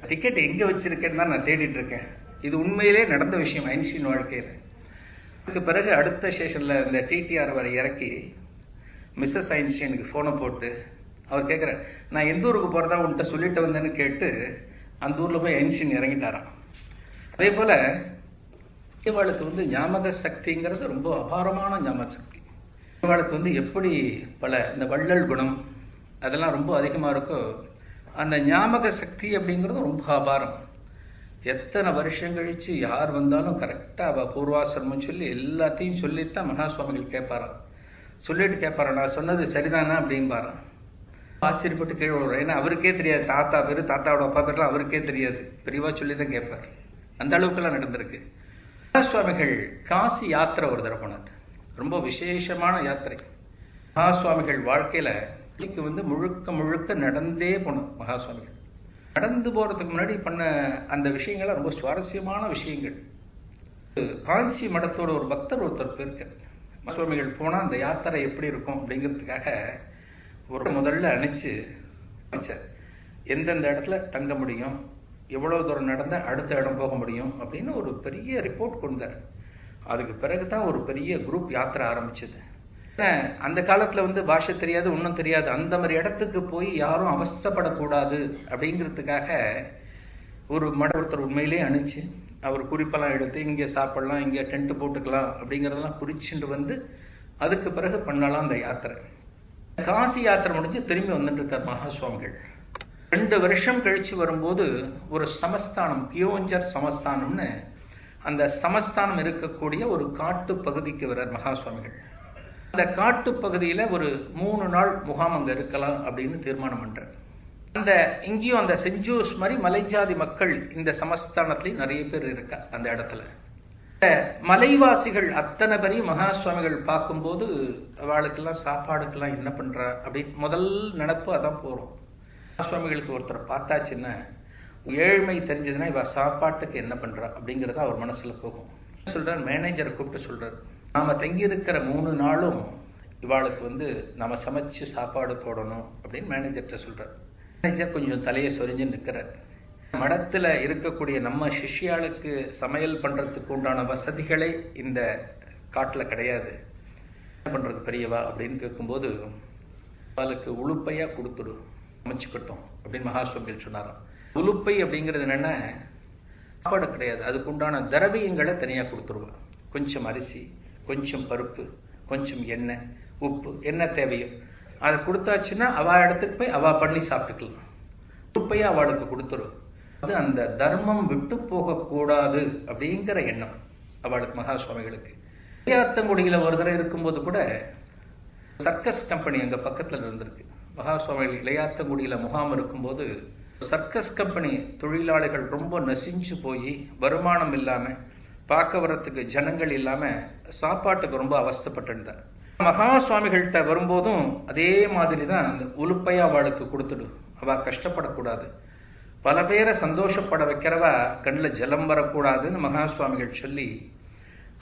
டிக்கெட் எங்க வச்சிருக்கேன்னு தான் நான் தேடிட்டு இருக்கேன். இது உண்மையிலே நடந்த விஷயம் ஐன்ஸ்டீன் வாழ்க்கையில். அதுக்கு பிறகு அடுத்த ஸ்டேஷன்ல இந்த டிடிஆர் வரை இறக்கி மிஸ்ஸஸ் ஐன்ஸ்டீனுக்கு போனை போட்டு அவர் கேட்கிறார், நான் எந்த ஊருக்கு போறதா உன்கிட்ட சொல்லிட்டு வந்தேன்னு கேட்டு அந்த ஊர்ல போய் ஐன்ஸ்டீன் இறங்கிட்டாராம். அதே போல இவளுக்கு வந்து ஞாபக சக்திங்கிறது ரொம்ப அபாரமான ஞாபக சக்தி. இவளுக்கு வந்து எப்படி பல இந்த வள்ளல் குணம் அதெல்லாம் ரொம்ப அதிகமா இருக்கோ, அந்த ஞாபக சக்தி அப்படிங்கிறது ரொம்ப அபாரம். எத்தனை வருஷம் கழிச்சு யார் வந்தாலும் கரெக்டா அவ பூர்வாசிரமம் சொல்லி எல்லாத்தையும் சொல்லித்தான் மகா சுவாமிகள் கேட்பாராம். சொல்லிட்டு கேட்பாராம், நான் சொன்னது சரிதானா அப்படின்பாராம். ஆச்சரியப்பட்டு கீழே விடுறோம், ஏன்னா அவருக்கே தெரியாது, தாத்தா பேரு தாத்தாவோட அப்பா பேர்லாம் அவருக்கே தெரியாது, பெரியவா சொல்லிதான் கேட்பார். அந்த அளவுக்குலாம் நடந்திருக்கு. மகா சுவாமிகள் காசி யாத்திரை ஒரு தடவை போனார், ரொம்ப விசேஷமான யாத்திரை. மகா சுவாமிகள் வாழ்க்கையில வந்து முழுக்க முழுக்க நடந்தே போனோம். மகா சுவாமிகள் நடந்து போறதுக்கு முன்னாடி பண்ண அந்த விஷயங்கள்லாம் ரொம்ப சுவாரஸ்யமான விஷயங்கள். காஞ்சி மடத்தோட ஒரு பக்தர் ஒருத்தர் போயிருக்கார். மகா சுவாமிகள் போனா அந்த யாத்திரை எப்படி இருக்கும் அப்படிங்கிறதுக்காக ஒரு முதல்ல அனுப்பிச்சு எந்தெந்த இடத்துல தங்க முடியும், எவ்வளவு தூரம் நடந்தா அடுத்த இடம் போக முடியும் அப்படின்னு ஒரு பெரிய ரிப்போர்ட் கொடுத்தார். அதுக்கு பிறகுதான் ஒரு பெரிய குரூப் யாத்திரை ஆரம்பிச்சது. அந்த காலத்துல வந்து பாஷை தெரியாது, ஒன்றும் தெரியாது, அந்த மாதிரி இடத்துக்கு போய் யாரும் அவஸ்தப்படக்கூடாது அப்படிங்கிறதுக்காக ஒரு ஒருத்தர் உண்மையிலே அனுப்பிச்சு அவர் குறிப்பெல்லாம் எடுத்து இங்க சாப்பிடலாம், இங்க டென்ட் போட்டுக்கலாம் அப்படிங்கறதெல்லாம் குறிச்சுட்டு வந்து அதுக்கு பிறகு பண்ணலாம் அந்த யாத்திரை. காசி யாத்திரை முடிஞ்சு திரும்பி வந்துட்டு இருக்கார் மகா சுவாமிகள். 2 வருஷம் கழிச்சு வரும்போது ஒரு சமஸ்தானம், கியோஞ்சர் சமஸ்தானம்னு அந்த சமஸ்தானம் இருக்கக்கூடிய ஒரு காட்டு பகுதிக்கு வர்றார் மகா சுவாமிகள். அந்த காட்டு பகுதியில ஒரு 3 நாள் முகாம் அங்க இருக்கலாம் அப்படின்னு தீர்மானம் பண்றார். அந்த இங்கேயும் அந்த சென்ட் ஜோஸ் மாதிரி மலைஜாதி மக்கள் இந்த சமஸ்தானத்திலேயும் நிறைய பேர் இருக்கா அந்த இடத்துல. மலைவாசிகள் அத்தனை பேரையும் மகா சுவாமிகள் பார்க்கும்போது அவளுக்கெல்லாம் சாப்பாடுக்கெல்லாம் என்ன பண்றா அப்படின்னு முதல் நினைப்பு அதான் போறோம். மகா சுவாமிகளுக்கு ஒருத்தர் பார்த்தாச்சுன்னா ஏழ்மை தெரிஞ்சதுன்னா இவ சாப்பாட்டுக்கு என்ன பண்றா அப்படிங்கறத அவர் மனசுல போகும். சொல்றார், மேனேஜரை கூப்பிட்டு சொல்றாரு, நாம தங்கி இருக்கிற 3 நாளும் இவாளுக்கு வந்து நாம சமைச்சு சாப்பாடு போடணும் அப்படின்னு மேனேஜர்கிட்ட சொல்றாரு. மேனேஜர் கொஞ்சம் தலையை சொரிஞ்சு நிற்கிறார். மடத்துல இருக்கக்கூடிய நம்ம சிஷ்யாளுக்கு சமையல் பண்றதுக்கு உண்டான வசதிகளே இந்த காட்டுல கிடையாது, என்ன பண்றது பெரியவா அப்படின்னு கேட்கும்போது அவளுக்கு உளுப்பையா கொடுத்துடு, சமைச்சுக்கட்டும் அப்படின்னு மகா சுவாமிகள் சொன்னாராம். உளுப்பை அப்படிங்கிறது என்னன்னா சாப்பாடு கிடையாது, அதுக்கு உண்டான திரவியங்களை தனியா கொடுத்துருவான். கொஞ்சம் அரிசி, கொஞ்சம் பருப்பு, கொஞ்சம் எண்ணெய், உப்பு, என்ன தேவையோ அதை கொடுத்தாச்சுன்னா அவ இடத்துக்கு போய் அவ பண்ணி சாப்பிட்டுக்கலாம். உப்பையா அவளுக்கு கொடுத்துரும். அது அந்த தர்மம் விட்டு போகக்கூடாது அப்படிங்கிற எண்ணம் அவளுக்கு, மகா சுவாமிகளுக்கு. இளையாத்தங்குடியில ஒரு தடவை இருக்கும்போது கூட சர்க்கஸ் கம்பெனி அங்க பக்கத்துல இருந்திருக்கு. மகா சுவாமிகள் இளையாத்தங்குடியில முகாம் இருக்கும்போது சர்க்கஸ் கம்பெனி தொழிலாளிகள் ரொம்ப நசிஞ்சு போய் வருமானம் இல்லாம, பார்க்க வரத்துக்கு ஜனங்கள் இல்லாம, சாப்பாட்டுக்கு ரொம்ப அவஸ்தைப்பட்டிருந்தார். மகா சுவாமிகள்கிட்ட வரும்போதும் அதே மாதிரி தான் அந்த உலுப்பையா அவளுக்கு கொடுத்துடு, அவ கஷ்டப்படக்கூடாது, பல பேரை சந்தோஷப்பட வைக்கிறவா கண்ணில் ஜலம் வரக்கூடாதுன்னு மகா சுவாமிகள் சொல்லி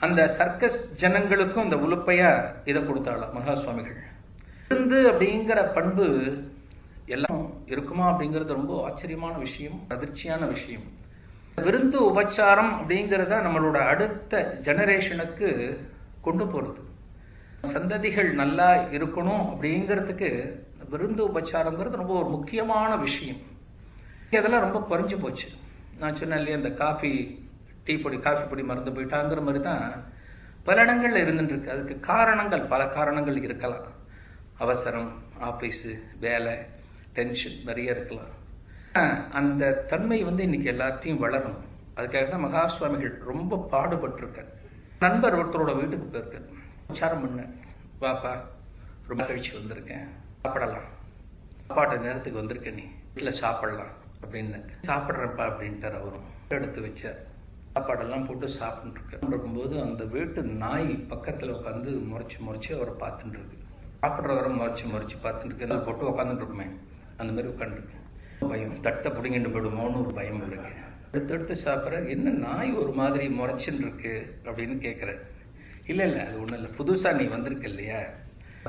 அந்த சர்க்கஸ் ஜனங்களுக்கும் அந்த உலுப்பையா இதை கொடுத்தாளாம் மகா சுவாமிகள். விருந்து அப்படிங்கிற பண்பு எல்லாம் இருக்குமா அப்படிங்கிறது ரொம்ப ஆச்சரியமான விஷயம், அதிர்ச்சியான விஷயம். விருந்து உபச்சாரம் அப்படிங்கிறத நம்மளோட அடுத்த ஜெனரேஷனுக்கு கொண்டு போறது, சந்ததிகள் நல்லா இருக்கணும் அப்படிங்கிறதுக்கு விருந்து உபச்சாரங்கிறது ரொம்ப ஒரு முக்கியமான விஷயம். அதெல்லாம் ரொம்ப குறைஞ்சு போச்சு. நான் சொன்னேன் இல்லையா, இந்த டீ பொடி, காஃபி பொடி மறந்து போயிட்டாங்கிற மாதிரி தான் பல இடங்கள்ல இருந்துட்டு இருக்கு. அதுக்கு காரணங்கள், பல காரணங்கள் இருக்கலாம். அவசரம், ஆபீஸ் வேலை, டென்ஷன் நிறைய இருக்கலாம். அந்த தன்மை இன்னைக்கு எல்லாத்தையும் வளரணும். அதுக்காக தான் மகா சுவாமிகள் ரொம்ப பாடுபட்டிருக்க. நண்பர் ஒருத்தரோட வீட்டுக்கு போயிருக்க, உச்சாரம் பண்ண, வாப்பா ரொம்ப கழிச்சு வந்திருக்கேன், சாப்பிடலாம், சாப்பாட்டு நேரத்துக்கு வந்திருக்கேன், நீ வீட்டில் சாப்பிடலாம் அப்படின்னு. சாப்பிட்றப்பா அப்படின்ட்டார். அவரும் எடுத்து வச்சார், சாப்பாடெல்லாம் போட்டு சாப்பிட்டு இருக்கும்போது அந்த வீட்டு நாய் பக்கத்துல உட்காந்து முறைச்சு அவரை பார்த்துட்டு இருக்கு. சாப்பிட்றவரை முறைச்சு பார்த்துட்டு இருக்கு. போட்டு உட்காந்துட்டு இருக்குமே அந்த மாதிரி உட்காந்துருக்கு. பயம், தட்டை பிடிங்கிட்டு போயிடுமோன்னு ஒரு பயம் இருக்கு. எடுத்து சாப்பிட்ற, என்ன நாய் ஒரு மாதிரி முறைச்சுன்னு இருக்கு அப்படின்னு கேட்குறேன். இல்லை அது ஒன்றும் இல்லை, புதுசா நீ வந்திருக்க இல்லையா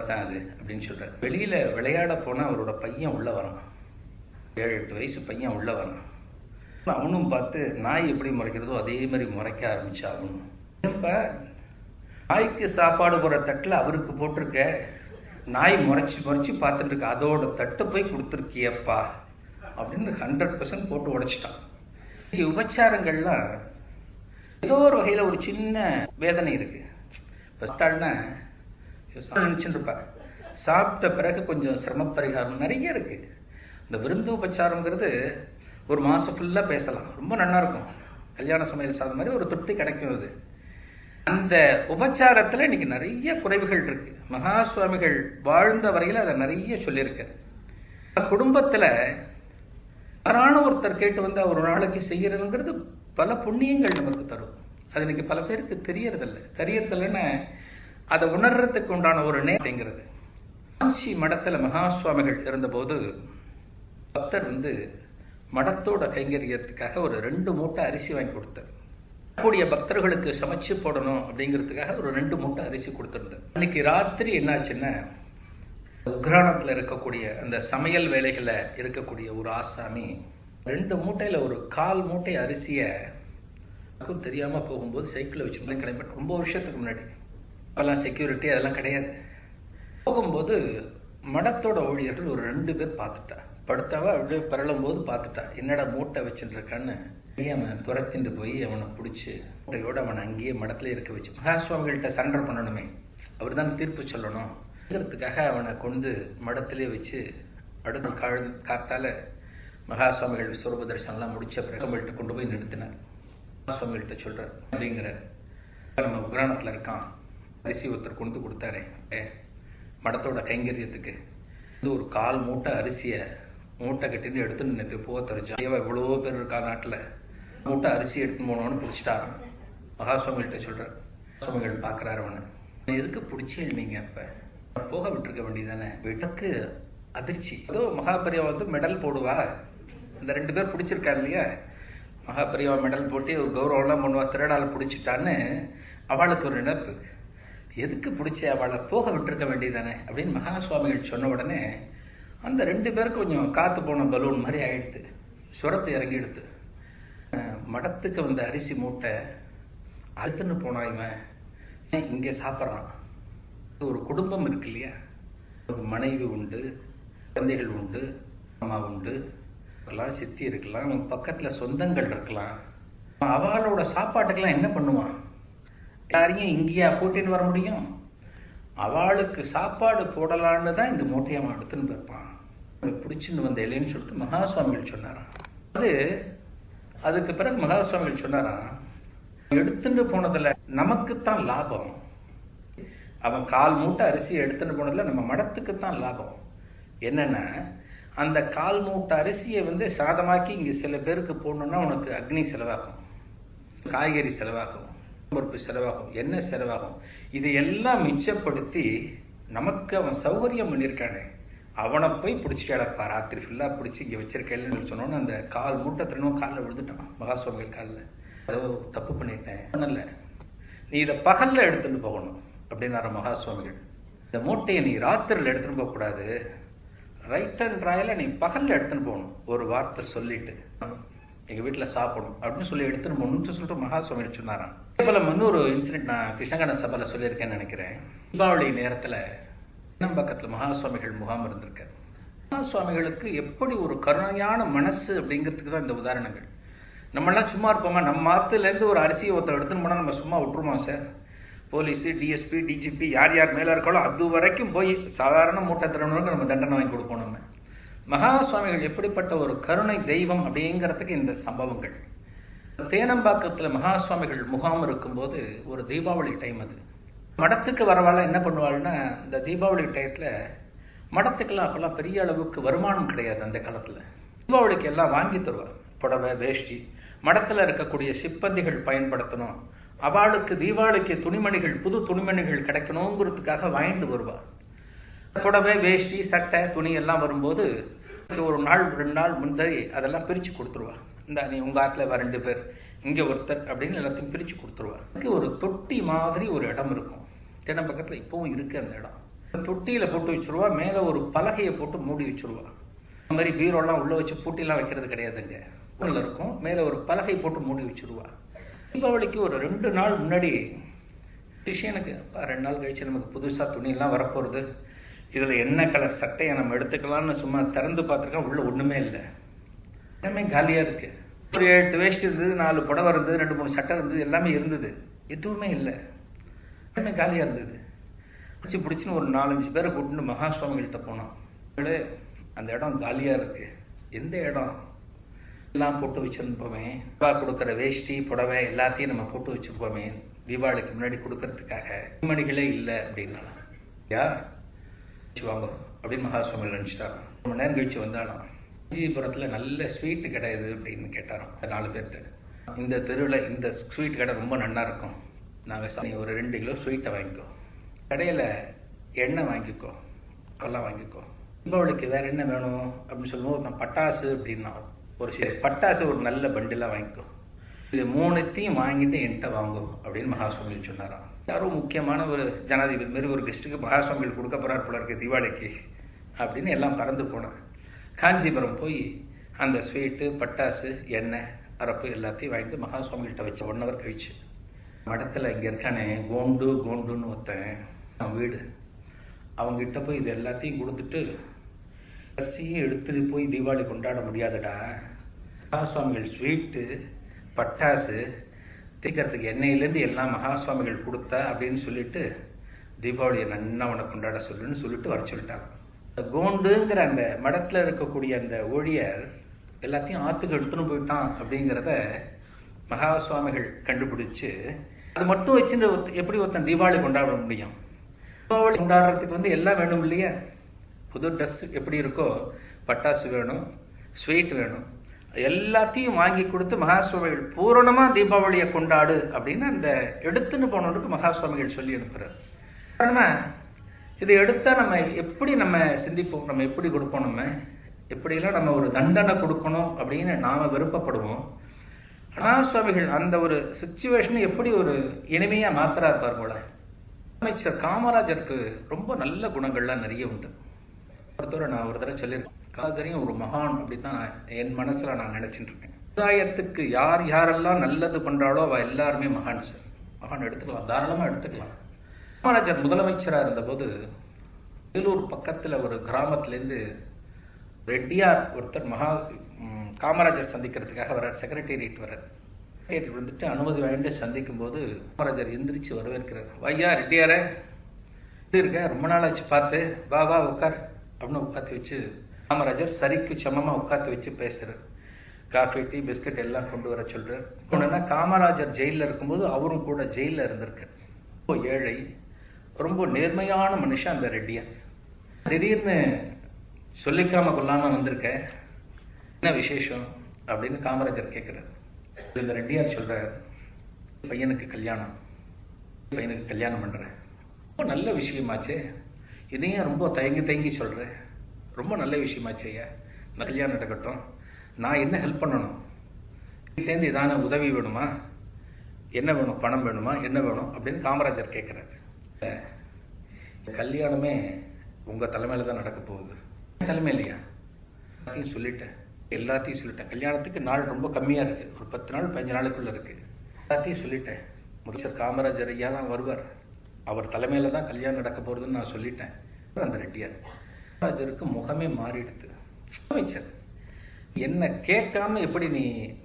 தான் அது அப்படின்னு சொல்ற. வெளியில விளையாட போனா அவரோட பையன் உள்ள வரான், 7-8 வயசு பையன் உள்ள வரான். அவனும் பார்த்து நாய் எப்படி முறைக்கிறதோ அதே மாதிரி முறைக்க ஆரம்பிச்சா அவனும். இப்ப நாய்க்கு சாப்பாடு போற தட்டுல அவருக்கு போட்டிருக்க, நாய் முறைச்சு பார்த்துட்டு இருக்க, அதோட தட்டு போய் கொடுத்துருக்கியப்பா அப்படின்னு 100% போட்டு உடைச்சிட்டான். உபச்சாரங்கள்லாம் ஏதோ ஒரு வகையில ஒரு சின்ன வேதனை இருக்கு. நினைச்சுட்டு இருப்பா, சாப்பிட்ட பிறகு கொஞ்சம் சிரமப்பரிகாரம் நிறைய இருக்கு. இந்த விருந்து உபச்சாரம்ங்கிறது ஒரு மாசம் ஃபுல்லா பேசலாம், ரொம்ப நல்லா இருக்கும். கல்யாண சமையல் சாதம் மாதிரி ஒரு திருப்தி கிடைக்கும். அது அந்த உபச்சாரத்துல இன்னைக்கு நிறைய குறைவுகள் இருக்கு. மகா சுவாமிகள் வாழ்ந்த வரையில அதை நிறைய சொல்லியிருக்க. குடும்பத்துல யாரான ஒருத்தர் கேட்டு ஒரு நாளைக்கு செய்யறதுங்கிறது பல புண்ணியங்கள் நமக்கு தரும். அது இன்னைக்கு பல பேருக்கு தெரியறதில்லைன்னு அதை உணர்றதுக்கு உண்டான ஒரு நேரங்கிறது. காஞ்சி மடத்துல மகா சுவாமிகள் இருந்தபோது பக்தர் மடத்தோட கைங்கரியத்துக்காக ஒரு 2 மூட்டை அரிசி வாங்கி கொடுத்தார். கூடிய பக்தர்களுக்கு சமைச்சு போடணும் அப்படிங்கிறதுக்காக ஒரு 2 மூட்டை அரிசி கொடுத்திருந்தார். அன்னைக்கு ராத்திரி என்னாச்சுன்னா, உக்ரானத்துல இருக்கக்கூடிய அந்த சமையல் வேலைகளை இருக்கக்கூடிய ஒரு ஆசாமி 2 மூட்டையில ஒரு 1/4 மூட்டை அரிசிய தெரியாம போகும்போது சைக்கிள் வச்சு கிளம்பிட்டு, ரொம்ப வருஷத்துக்கு முன்னாடி, அப்பெல்லாம் செக்யூரிட்டி அதெல்லாம் கிடையாது. போகும்போது மடத்தோட ஊழியர்கள் ஒரு 2 பேர் பார்த்துட்டா. படுத்தவ அப்படியே பரளும் போது பார்த்துட்டா, என்னடா மூட்டை வச்சுட்டு இருக்கான்னு. அவனை துரத்திட்டு போய் அவனை பிடிச்சி மூட்டையோட அவனை அங்கேயே மடத்துல இருக்க வச்சு, மகா சுவாமிகள்கிட்ட சரண்டர் பண்ணணுமே, அவர் தான் தீர்ப்பு சொல்லணும் ங்கிறதுக்காக அவனை கொண்டு மடத்திலே வச்சு அடுத்த காத்தால மகா சுவாமிகள் விஸ்வரூப தரிசனம்லாம் முடிச்ச பிறகு கொண்டு போய் நிறுத்தினார். மகா சுவாமிகள்கிட்ட சொல்றார், அப்படிங்கிற நம்ம உக்ரானத்துல இருக்கான், அரிசி ஒருத்தர் கொண்டு கொடுத்தாரே மடத்தோட கைங்கரியத்துக்கு, ஒரு 1/4 மூட்டை அரிசிய மூட்டை கட்டின்னு எடுத்துன்னு நேற்று போக தெரிஞ்சா, இவ்வளவோ பேர் இருக்கா நாட்டுல, மூட்டை அரிசி எடுத்துன்னு போனோன்னு பிடிச்சிட்டாரான். மகா சுவாமிகள்கிட்ட சொல்ற. சுவாமிகள் பாக்குறாரு, அவனை எதுக்கு பிடிச்சி நீங்க அப்ப போக விட்டுருக்க வேண்டியதானே. வீட்டுக்கு அதிர்ச்சி. ஏதோ மகாபரியா மெடல் போடுவா, இந்த 2 பேர் பிடிச்சிருக்காரு இல்லையா, மகாபரியா மெடல் போட்டு ஒரு கௌரவம் எல்லாம் பண்ணுவா, திருடால பிடிச்சிட்டான்னு அவளுக்கு ஒரு நினைப்பு. எதுக்கு பிடிச்ச அவளை போக விட்டுருக்க வேண்டியதானே அப்படின்னு மகா சுவாமிகள் சொன்ன உடனே அந்த 2 பேருக்கு கொஞ்சம் காத்து போன பலூன் மாதிரி ஆயிடுத்து, சுரத்து இறங்கி எடுத்து. மடத்துக்கு அரிசி மூட்டை அழுத்துன்னு போனா இவன் இங்கே சாப்பிட்றான். ஒரு குடும்பம் இருக்கு இல்லையா, ஒரு மனைவி உண்டு, குழந்தைகள் உண்டு, அம்மா உண்டு, இருக்கலாம், சித்தி இருக்கலாம், பக்கத்துல சொந்தங்கள் இருக்கலாம். அவளோட சாப்பாட்டுக்கெல்லாம் என்ன பண்ணுவான், யாரையும் இங்கேயா கூட்டின்னு வர முடியும், அவளுக்கு சாப்பாடு போடலான்னு தான் இந்த மூட்டையை எடுத்துன்னு போயிருப்பான். பிடிச்சுன்னு வந்த இல்லைன்னு சொல்லிட்டு மகா சுவாமிகள் சொன்னாராம். அது அதுக்கு பிறகு மகா சுவாமிகள் சொன்னாராம், எடுத்துட்டு போனதுல நமக்குத்தான் லாபம். அவன் 1/4 மூட்டை அரிசியை எடுத்துட்டு போனதுல நம்ம மடத்துக்குத்தான் லாபம். என்னன்னா, அந்த 1/4 மூட்டை அரிசியை சாதமாக்கி இங்க சில பேருக்கு போடணும்னா உனக்கு அக்னி செலவாகும், காய்கறி செலவாகும், பருப்பு செலவாகும், எண்ணெய் செலவாகும். இதையெல்லாம் மிச்சப்படுத்தி நமக்கு அவன் சௌகரியம் பண்ணியிருக்கானே, அவனை போய் பிடிச்சிட்டாடப்பா, ராத்திரி ஃபுல்லா பிடிச்சி இங்க வச்சிருக்கேன்னு சொன்னோன்னு அந்த 1/4 மூட்டை திரும்ப காலில் விழுந்துட்டான் மகா சுவாமிகள் காலில். ஏதோ தப்பு பண்ணிட்டேன், ஒண்ணு நீ இதை பகல்ல எடுத்துட்டு போகணும் அப்படின்னாரு மகா சுவாமிகள். இந்த மூட்டையை நீ ராத்திரியில் எடுத்துட்டு போக கூடாது, ரைட் அண்ட் ராயில நீ பகல்ல எடுத்துன்னு போகணும். ஒரு வார்த்தை சொல்லிட்டு எங்க வீட்டுல சாப்பிடணும் அப்படின்னு சொல்லி எடுத்துன்னு போகணும்னு சொல்லிட்டு மகா சுவாமிகள் சொன்னாராம். இதே ஒரு இன்சிடென்ட் நான் கிருஷ்ணகான சபையில சொல்லியிருக்கேன்னு நினைக்கிறேன். தீபாவளி நேரத்துல பக்கத்துல மகா சுவாமிகள் முகாம் இருந்திருக்காரு. மகா சுவாமிகளுக்கு எப்படி ஒரு கருணையான மனசு அப்படிங்கிறதுக்கு தான் இந்த உதாரணங்கள். நம்ம எல்லாம் சும்மா இருப்போமா? நம்ம ஆத்துல இருந்து ஒரு அரிசியை ஒருத்தர் எடுத்துன்னு போனா நம்ம சும்மா விட்டுருவோம் சார்? போலீஸ், டிஎஸ்பி, டிஜிபி யார் யார் மேல இருக்காளோ அது வரைக்கும் போய் சாதாரண மூட்டை திறனுக்கு நம்ம தண்டனை வாங்கி கொடுப்போம். நம்ம மகா சுவாமிகள் எப்படிப்பட்ட ஒரு கருணை தெய்வம் அப்படிங்கிறதுக்கு இந்த சம்பவங்கள். தேனம்பாக்கத்துல மகா சுவாமிகள் முகாம் இருக்கும்போது ஒரு தீபாவளி டைம், அது மடத்துக்கு வரவாள் என்ன பண்ணுவாள்னா, இந்த தீபாவளி டயத்துல மடத்துக்கெல்லாம் அப்பெல்லாம் பெரிய அளவுக்கு வருமானம் கிடையாது. அந்த காலத்துல தீபாவளிக்கு எல்லாம் வாங்கி தருவார், புடவை, வேஷ்டி. மடத்துல இருக்கக்கூடிய சிப்பந்திகள் பயன்படுத்தணும், அவளுக்கு தீபாவளிக்கு துணிமணிகள், புது துணிமணிகள் கிடைக்கணுங்கிறதுக்காக வாங்கிட்டு வருவார். புடவை, வேஷ்டி, சட்டை, துணி எல்லாம் வரும்போது ஒரு நாள் 2 நாள் முன்னாடி அதெல்லாம் பிரிச்சு கொடுத்துருவா. இந்த நீ உங்க ஆத்துல 2 பேர், இங்க ஒருத்தர் அப்படின்னு எல்லாத்தையும் பிரிச்சு கொடுத்துருவா. ஒரு தொட்டி மாதிரி ஒரு இடம் இருக்கும் தினம் பக்கத்துல, இப்பவும் இருக்கு அந்த இடம். தொட்டியில போட்டு வச்சிருவா, மேல ஒரு பலகையை போட்டு மூடி வச்சிருவா. அந்த மாதிரி பீரோலாம் உள்ள வச்சு பூட்டிலாம் வைக்கிறது கிடையாதுங்க, உள்ள இருக்கும். மேல ஒரு பலகை போட்டு மூடி வச்சிருவா. தீபாவளிக்கு ஒரு 2 நாள் முன்னாடி சிஷியனுக்கு 2 நாள் கழிச்சு நமக்கு புதுசா துணி எல்லாம் வரப்போறது, இதுல என்ன கலர் சட்டையை நம்ம எடுத்துக்கலாம்னு சும்மா திறந்து பார்த்துருக்கேன். உள்ள ஒண்ணுமே இல்லை, எல்லாமே காலியா இருக்கு. ஒரு 8 வேஷ்டி இருந்தது, 4 புடவை இருந்தது, 2-3 சட்டை இருந்தது, எல்லாமே இருந்தது. எதுவுமே இல்லை, எல்லாமே காலியா இருந்தது. பிடிச்சுன்னு ஒரு 4-5 பேரை கூட்டிட்டு மகா சுவாமிகள்கிட்ட போனோம். அந்த இடம் காலியா இருக்கு, எந்த இடம்? எல்லாம் போட்டு வச்சிருப்போமே, கொடுக்குற வேஷ்டி, புடவை எல்லாத்தையும் நம்ம போட்டு வச்சிருப்போமே தீபாவளிக்கு முன்னாடி கொடுக்கறதுக்காக, துணிமணிகளே இல்லை அப்படின்னா யா வாங்க அப்படின்னு மகா சுவாமிகள் நினைச்சிட்டாங்க. ரொம்ப நேரம் கழிச்சு வந்தாலும் காஞ்சிபுரத்துல நல்ல ஸ்வீட் கடை இது அப்படின்னு கேட்டாராம் 4 பேர்கிட்ட. இந்த தெருவில் இந்த ஸ்வீட் கடை ரொம்ப நல்லா இருக்கும், நாங்க ஒரு 2 கிலோ ஸ்வீட்டை வாங்கிக்கோ, கடையில எண்ணெய் வாங்கிக்கோ, அதெல்லாம் வாங்கிக்கோ, தீபாவளிக்கு வேற என்ன வேணும் அப்படின்னு சொல்லும்போது நான் பட்டாசு அப்படின்னா ஒரு பட்டாசு ஒரு நல்ல பண்டிலா வாங்கிக்கோ, இது 3த்தையும் வாங்கிட்டு என்கிட்ட வாங்கும் அப்படின்னு மகா சுவாமிகள் சொன்னாராம். யாரோ முக்கியமான ஒரு ஜனாதிபதி மாதிரி ஒரு கெஸ்ட்டுக்கு மகா சுவாமிகள் கொடுக்க போறாரு போல இருக்கு தீபாவளிக்கு அப்படின்னு எல்லாம் பறந்து போனேன். காஞ்சிபுரம் போய் அந்த ஸ்வீட்டு, பட்டாசு, எண்ணெய், அரப்பு எல்லாத்தையும் வாங்கிட்டு மகா சுவாமிகிட்ட வச்ச 1 hour கழிச்சு மடத்துல இங்க இருக்கானே கோண்டுன்னு ஒருத்தன் வீடு, அவங்க கிட்ட போய் இது எல்லாத்தையும் கொடுத்துட்டு, பசியும் எடுத்துட்டு போய் தீபாவளி கொண்டாட முடியாதுடா, மகா சுவாமிகள் ஸ்வீட்டு, பட்டாசு, தீக்கிறதுக்கு எண்ணெயிலேருந்து எல்லாம் மகா சுவாமிகள் கொடுத்தா அப்படின்னு சொல்லிட்டு தீபாவளியை நன்னா உனக்கு கொண்டாட சொல்லுன்னு சொல்லிட்டு வர சொல்லிட்டாங்க. கோண்டுங்கிற அந்த மடத்துல இருக்கக்கூடிய அந்த ஊழியர் எல்லாத்தையும் ஆத்துக்கு எடுத்துன்னு போயிட்டான் அப்படிங்கிறத மகா சுவாமிகள் கண்டுபிடிச்சு, அது மட்டும் வச்சு எப்படி ஒருத்தன் தீபாவளி கொண்டாட முடியும்? தீபாவளி கொண்டாடுறதுக்கு எல்லாம் வேணும் இல்லையா? புது ட்ரெஸ் எப்படி இருக்கோ, பட்டாசு வேணும், ஸ்வீட் வேணும், எல்லாத்தையும் வாங்கி கொடுத்து மகா சுவாமிகள் பூரணமா தீபாவளியை கொண்டாடு அப்படின்னு அந்த எடுத்துன்னு போனவனுக்கு மகா சுவாமிகள் சொல்லி அனுப்புறாரு. இதை எடுத்தா நம்ம எப்படி நம்ம சிந்திப்போம், நம்ம எப்படி கொடுப்போம், நம்ம எப்படியெல்லாம் நம்ம ஒரு தண்டனை கொடுக்கணும் அப்படின்னு நாம விருப்பப்படுவோம். மகா சுவாமிகள் அந்த ஒரு சிச்சுவேஷனை எப்படி ஒரு இனிமையா மாத்திரா இருப்பார் போல. அமைச்சர் காமராஜருக்கு ரொம்ப நல்ல குணங்கள்லாம் நிறைய உண்டு. ஒருத்தர நான் ஒரு தடவை சொல்லியிருக்கேன், காமராஜரையும் ஒரு மகான் அப்படின்னு தான் என் மனசுல நான் நினைச்சிட்டு இருக்கேன். சமுதாயத்துக்கு யார் யாரெல்லாம் நல்லது பண்றாளோ அவ எல்லாருமே மகான் சார். மகான் எடுத்துக்கலாம், தாராளமா எடுத்துக்கலாம். காமராஜர் முதலமைச்சரா இருந்த போது வேலூர் பக்கத்துல ஒரு கிராமத்துல இருந்து ரெட்டியார் ஒருத்தர் காமராஜர் சந்திக்கிறதுக்காக வர்றார். செக்ரட்டேரியட் வர்றார். வந்துட்டு அனுமதி வாங்கிட்டு சந்திக்கும் போது காமராஜர் எந்திரிச்சு வரவேற்கிறார். ஐயா ரெட்டியார இருக்க, ரொம்ப நாள் ஆச்சு பார்த்து, வா வா உட்கார் அப்படின்னு உட்காந்து வச்சு காமராஜர் சரிக்கு சமமா உட்காந்து வச்சு பேசுறாரு. காஃபி டீ பிஸ்கட் எல்லாம் கொண்டு வர சொல்றார். ஒன்றுனா காமராஜர் ஜெயிலில் இருக்கும்போது அவரும் கூட ஜெயிலில் இருந்திருக்கு. ரொம்ப ஏழை, ரொம்ப நேர்மையான மனுஷன் அந்த ரெட்டியார். திடீர்னு சொல்லிக்காம கொள்ளாம வந்திருக்க, என்ன விசேஷம் அப்படின்னு காமராஜர் கேட்கிறார். இந்த ரெட்டியார் சொல்றார், பையனுக்கு கல்யாணம் பண்றேன். ரொம்ப நல்ல விஷயமாச்சே, இதையும் ரொம்ப தயங்கி சொல்றேன். ரொம்ப நல்ல விஷயமாச்சேயா, கல்யாணம் நடக்கட்டும். நான் என்ன ஹெல்ப் பண்ணணும்? வீட்டிலேருந்து ஏதான உதவி வேணுமா? என்ன வேணும்? பணம் வேணுமா? என்ன வேணும் அப்படின்னு காமராஜர் கேட்கிறாரு. கல்யாணமே உங்க தலைமையில தான் நடக்க போகுது. தலைமை இல்லையா? எல்லாத்தையும் சொல்லிட்டேன். கல்யாணத்துக்கு நாள் ரொம்ப கம்மியா இருக்கு, ஒரு 10 நாள் 15 நாளுக்குள்ள இருக்கு. எல்லாத்தையும் சொல்லிட்டேன். முதலமைச்சர் காமராஜர் ஐயா தான் வருவார், அவர் தலைமையில தான் கல்யாணம் நடக்க போறதுன்னு நான் சொல்லிட்டேன். அந்த ரெட்டியார் காமராஜருக்கு முகமே மாறிடுது. முதலமைச்சர் என்ன கேட்காம எப்படி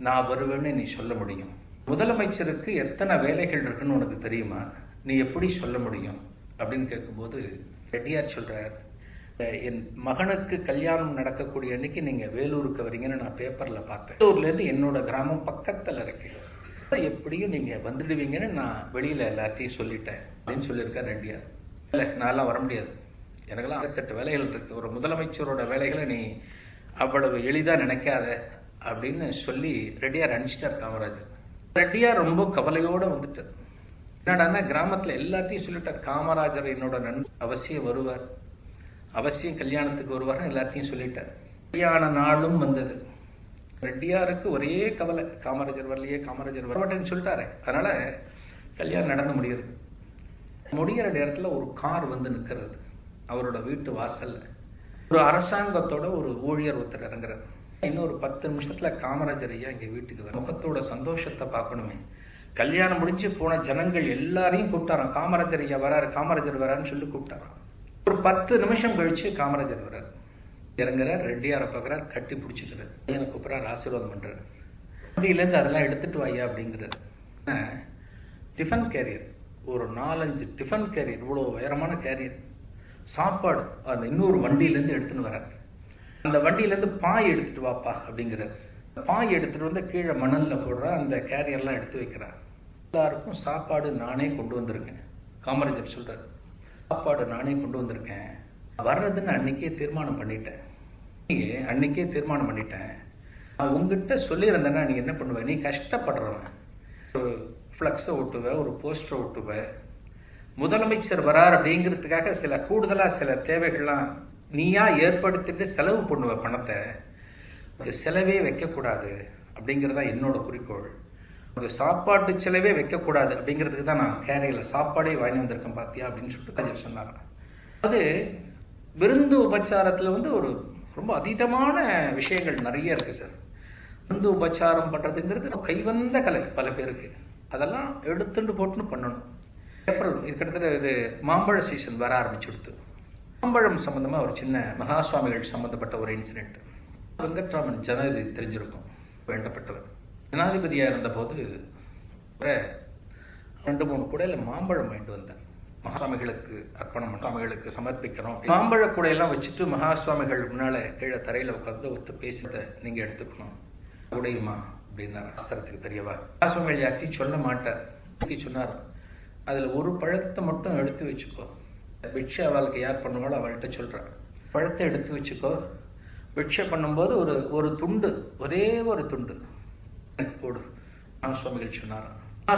நான் வருவேன்னு நீ சொல்ல முடியும்? முதலமைச்சருக்கு எத்தனை வேலைகள் இருக்குன்னு உனக்கு தெரியுமா? நீ எப்படி சொல்ல முடியும் அப்படின்னு கேட்கும்போது ரெட்டியார் சொல்றார், என் மகனுக்கு கல்யாணம் நடக்கக்கூடிய அன்னைக்கு நீங்க வேலூருக்கு வரீங்கன்னு நான் பேப்பர்ல பார்த்தேன். வேலூர்ல இருந்து என்னோட கிராமம் பக்கத்துல இருக்கு, எப்படியும் நீங்க வந்துடுவீங்கன்னு நான் வெளியில எல்லாத்தையும் சொல்லிட்டேன் அப்படின்னு சொல்லியிருக்கார் ரெட்டியார். இல்ல, நான்லாம் வர முடியாது, எனக்கெல்லாம் 68 வேலைகள் இருக்கு, ஒரு முதலமைச்சரோட வேலைகளை நீ அவ்வளவு எளிதா நினைக்காத அப்படின்னு சொல்லி ரெட்டியார் அனுப்பிச்சிட்டார் காமராஜர். ரெட்டியார் ரொம்ப கவலையோட வந்துட்டார். என்னடான்னா கிராமத்துல எல்லாத்தையும் சொல்லிட்டார், காமராஜர் என்னோட நண்பர், அவசியம் வருவார், அவசியம் கல்யாணத்துக்கு வருவார், எல்லாத்தையும் சொல்லிட்டார். கல்யாண நாளும் வந்தது. ரெட்டியாருக்கு ஒரே கவலை, காமராஜர் வரமாட்டேன்னு சொல்லிட்டாரு. அதனால கல்யாணம் நடந்து முடிகிற நேரத்துல ஒரு கார் வந்து நிக்கிறது அவரோட வீட்டு வாசல்ல. ஒரு அரசாங்கத்தோட ஒரு ஊழியர் ஒருத்தர் இறங்குறாரு. இன்னொரு 10 நிமிஷத்துல காமராஜர் ஐயா இங்க வீட்டுக்கு வர, முகத்தோட சந்தோஷத்தை பார்க்கணுமே. கல்யாணம் முடிஞ்சு போன ஜனங்கள் எல்லாரையும் கூப்பிட்டாராம், காமராஜர் ஐயா வராருன்னு சொல்லி கூப்பிட்டாராம். ஒரு 10 நிமிஷம் கழிச்சு காமராஜர் வர்றாரு. இறங்குறார், ரெட்டியாரை பார்க்கிறார், கட்டி பிடிச்சிக்கிறார், பையனை கூப்பிட்றாரு, ஆசீர்வாதம் பண்றாரு. வண்டியிலேருந்து அதெல்லாம் எடுத்துட்டு வாயா அப்படிங்கிறார். டிஃபன் கேரியர், ஒரு 4-5 டிஃபன் கேரியர், இவ்வளவு உயரமான கேரியர், சாப்பாடு அந்த இன்னொரு வண்டியிலேருந்து எடுத்துன்னு வர்றார். அந்த வண்டியிலேருந்து பாய் எடுத்துட்டு வாப்பா அப்படிங்கிறார். பாய் எடுத்துட்டு வந்து கீழே மணல்ல போடுற அந்த கேரியர்லாம் எடுத்து வைக்கிறார். எல்லாருக்கும் சாப்பாடு நானே கொண்டு வந்திருக்கேன். காமராஜர் சொல்றாரு, சாப்பாடு நானே கொண்டு வந்திருக்கேன், வர்றதுன்னு அன்னைக்கே தீர்மானம் பண்ணிட்டேன். நான் உங்ககிட்ட சொல்லியிருந்தேன்னா நீ என்ன பண்ணுவ? நீ கஷ்டப்படுறவன், ஒரு ஃபிளக்ஸை ஒட்டுவ, ஒரு போஸ்டரை ஒட்டுவ, முதலமைச்சர் வரார் அப்படிங்கிறதுக்காக சில கூடுதலா சில தேவைகள்லாம் நீயா ஏற்படுத்திட்டு செலவு பண்ணுவ பணத்தை. செலவே வைக்கக்கூடாது அப்படிங்கிறதா என்னோட குறிக்கோள். ஒரு சாப்பாட்டு செலவே வைக்கக்கூடாது அப்படிங்கிறதுக்கு தான் நான் கேரியர்ல சாப்பாடே வாங்கி வந்திருக்கேன் பாத்தியா அப்படின்னு சொல்லிட்டு சொன்னாங்க. அது விருந்து உபச்சாரத்துல ஒரு ரொம்ப அதீதமான விஷயங்கள் நிறைய இருக்கு சார். விருந்து உபச்சாரம் பண்றதுங்கிறது கைவந்த கலை பல பேருக்கு, அதெல்லாம் எடுத்துட்டு போட்டுன்னு பண்ணணும். ஏப்ரல் கிட்டத்தட்ட இது மாம்பழ சீசன் வர ஆரம்பிச்சுடுத்து. மாம்பழம் சம்பந்தமா ஒரு சின்ன மகா சுவாமிகள் சம்பந்தப்பட்ட ஒரு இன்சிடென்ட். வெங்கட்ராமன் ஜனாதிபதி தெரிஞ்சிருக்கும், வேண்டப்பட்டவர். ஜனாதிபதியா இருந்த போது 2-3 கூடையில மாம்பழம் வாங்கிட்டு வந்தார். மகாசுவாமிகளுக்கு அர்ப்பணம், சுவாமிகளுக்கு சமர்ப்பிக்கிறோம். மாம்பழ கூடையெல்லாம் வச்சுட்டு மகாசுவாமிகள் முன்னால கீழே தரையில உட்கார்ந்து ஒருத்தர் பேசினதை நீங்க எடுத்துக்கணும், கூடையுமா அப்படின்னாரு. சாஸ்திரத்துக்கு தெரியவா? மகாசுவாமிகள் யார்த்தையும் சொல்ல மாட்டார். சொன்னார், அதுல ஒரு பழத்தை மட்டும் எடுத்து வச்சுக்கோ, பிட்சை அவளுக்கு யார் பண்ணுவாளோ அவள்கிட்ட சொல்றான், பழத்தை எடுத்து வச்சுக்கோ, பிட்சை பண்ணும்போது ஒரு துண்டு, ஒரே ஒரு துண்டு போடு. சுவாமிகள் சொன்னார்.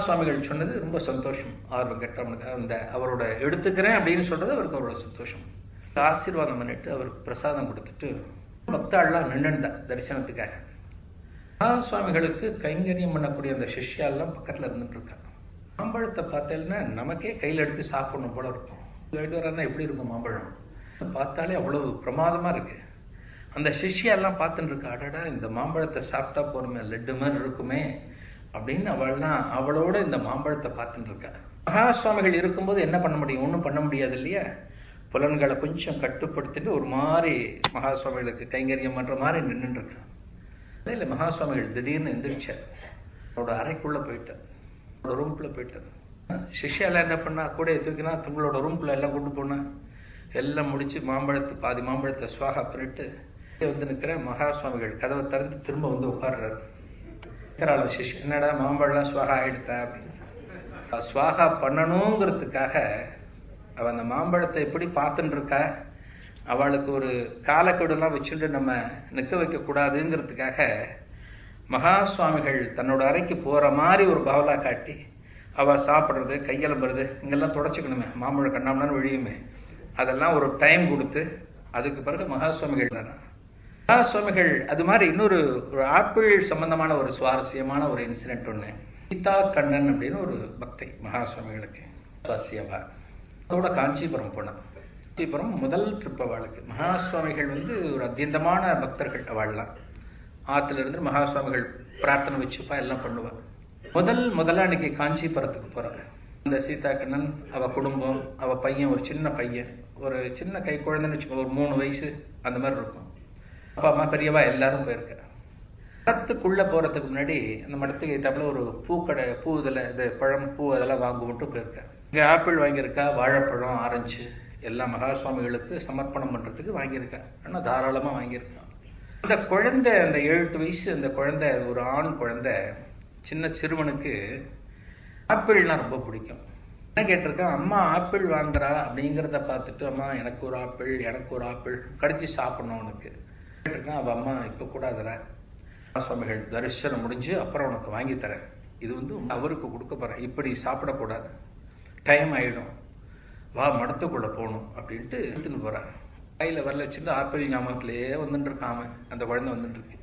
சுவாமிகள் சொன்னது ரொம்ப சந்தோஷம். வெங்கட்ராமனுக்கு அந்த அவரோட எடுத்துக்கிறேன் அப்படின்னு சொல்றது அவருக்கு அவரோட சந்தோஷம். ஆசீர்வாதம் பண்ணிட்டு அவருக்கு பிரசாதம் கொடுத்துட்டு பக்தாள்லாம் நின்றுண்டா தரிசனத்துக்காக. சுவாமிகளுக்கு கைங்கரியம் பண்ணக்கூடிய அந்த சிஷ்யாலாம் பக்கத்துல இருந்துட்டு இருக்காங்க. மாம்பழத்தை பார்த்தேன்னா நமக்கே கையில் எடுத்து சாப்பிடணும் போல இருக்கும். எப்படி இருக்கும் மாம்பழம் பார்த்தாலே அவ்வளவு பிரமாதமா இருக்கு. அந்த சிஷ்யெல்லாம் பார்த்துட்டு இருக்கா, அடடா இந்த மாம்பழத்தை சாப்பிட்டா போறமே, லட்டு மாதிரி இருக்குமே அப்படின்னு அவளோட இந்த மாம்பழத்தை பார்த்துட்டு இருக்கா. மகா சுவாமிகள் இருக்கும்போது என்ன பண்ண முடியும்? ஒன்றும் பண்ண முடியாது இல்லையா? புலன்களை கொஞ்சம் கட்டுப்படுத்திட்டு ஒரு மாதிரி மகா சுவாமிகளுக்கு கைங்கரியம் பண்ற மாதிரி நின்றுட்டு இருக்கான். இல்லை, மகா சுவாமிகள் திடீர்னு எந்திரிச்சார், அவரோட அறைக்குள்ள போயிட்டார், ரூம்குள்ள போயிட்டார். சிஷ்யால என்ன பண்ணா, கூட தூக்கினா தங்களோட ரூம்குள்ள எல்லாம் கொண்டு போனா, எல்லாம் முடிச்சு பாதி மாம்பழத்தை சுவாகா பண்ணிட்டு வந்து நிற்கிற மகா சுவாமிகள் கதவை திறந்து திரும்ப வந்து உட்கார்றாரு. சிஷ்யன், என்னடா மாம்பழம் சுவாகா ஆயிடுத்தா அப்படின்னு. சுவாகா பண்ணணுங்கிறதுக்காக அவள் அந்த மாம்பழத்தை எப்படி பார்த்துட்டு இருக்கா, அவளுக்கு ஒரு காலக்கெடுலாம் வச்சுட்டு நம்ம நிற்க வைக்க கூடாதுங்கிறதுக்காக மகா சுவாமிகள் தன்னோட அறைக்கு போற மாதிரி ஒரு பவலா காட்டி அவ சாப்பிட்றது, கையெலம்புறது, இங்கெல்லாம் தொடச்சிக்கணுமே, மாம்பழம் கண்ணாமலாம் விழியுமே, அதெல்லாம் ஒரு டைம் கொடுத்து அதுக்கு பிறகு மகா சுவாமிகள் தானே. மகா சுவாமிகள் அது மாதிரி இன்னொரு ஆப்பிள் சம்பந்தமான ஒரு சுவாரஸ்யமான ஒரு இன்சிடென்ட் ஒண்ணு. சீதா கண்ணன் அப்படின்னு ஒரு பக்தை மகா சுவாமிகளுக்கு சுவாசியவா. அதோட காஞ்சிபுரம் போனான். காஞ்சிபுரம் முதல் ட்ரிப் அவளுக்கு. மகா சுவாமிகள் வந்து ஒரு அத்தியந்தமான பக்தர்கள் அவள்லாம். ஆத்துல இருந்து மகா சுவாமிகள் பிரார்த்தனை வச்சுப்பா, எல்லாம் பண்ணுவா. முதல்ல அன்னைக்கு காஞ்சிபுரத்துக்கு போறாங்க. அந்த சீதா கண்ணன், அவ குடும்பம், அவ பையன், ஒரு சின்ன பையன், ஒரு சின்ன கை குழந்தைன்னு வச்சுக்கோ, ஒரு 3 வயசு அந்த மாதிரி இருக்கும். அப்பா அம்மா பெரியவா எல்லாரும் போயிருக்க. மடத்துக்குள்ள போறதுக்கு முன்னாடி அந்த மடத்துக்கு ஏத்தாப்புல ஒரு பூக்கடை, பூ இதில் இது பழம் பூ அதெல்லாம் வாங்குவிட்டு போயிருக்க. இங்க ஆப்பிள் வாங்கியிருக்கா, வாழைப்பழம், ஆரஞ்சு எல்லாம் மகா சுவாமிகளுக்கு சமர்ப்பணம் பண்றதுக்கு வாங்கியிருக்கா. ஆனா தாராளமா வாங்கியிருக்கா. அந்த குழந்தை, அந்த 7 வயசு அந்த குழந்தை, ஒரு ஆண் குழந்தை, சின்ன சிறுவனுக்கு ஆப்பிள்லாம் ரொம்ப பிடிக்கும். என்ன கேட்டிருக்கான், அம்மா ஆப்பிள் வாங்குறா அப்படிங்கிறத பார்த்துட்டு, அம்மா எனக்கு ஒரு ஆப்பிள் கடிச்சு சாப்பிடணும் உனக்கு கேட்டிருக்கான். அவ அம்மா இப்ப கூடாதுரா, சுவாமிகள் தரிசனம் முடிஞ்சு அப்புறம் உனக்கு வாங்கி தரேன், இது வந்து அவருக்கு கொடுக்க போறேன், இப்படி சாப்பிடக்கூடாது, டைம் ஆயிடும், வா மடத்துக்குள்ள போகணும் அப்படின்ட்டு எடுத்துன்னு போறான். கையில வரல வச்சுட்டு ஆப்பிள் ஞாபகத்திலேயே வந்துட்டு இருக்காம அந்த குழந்தை வந்துட்டு இருக்கு.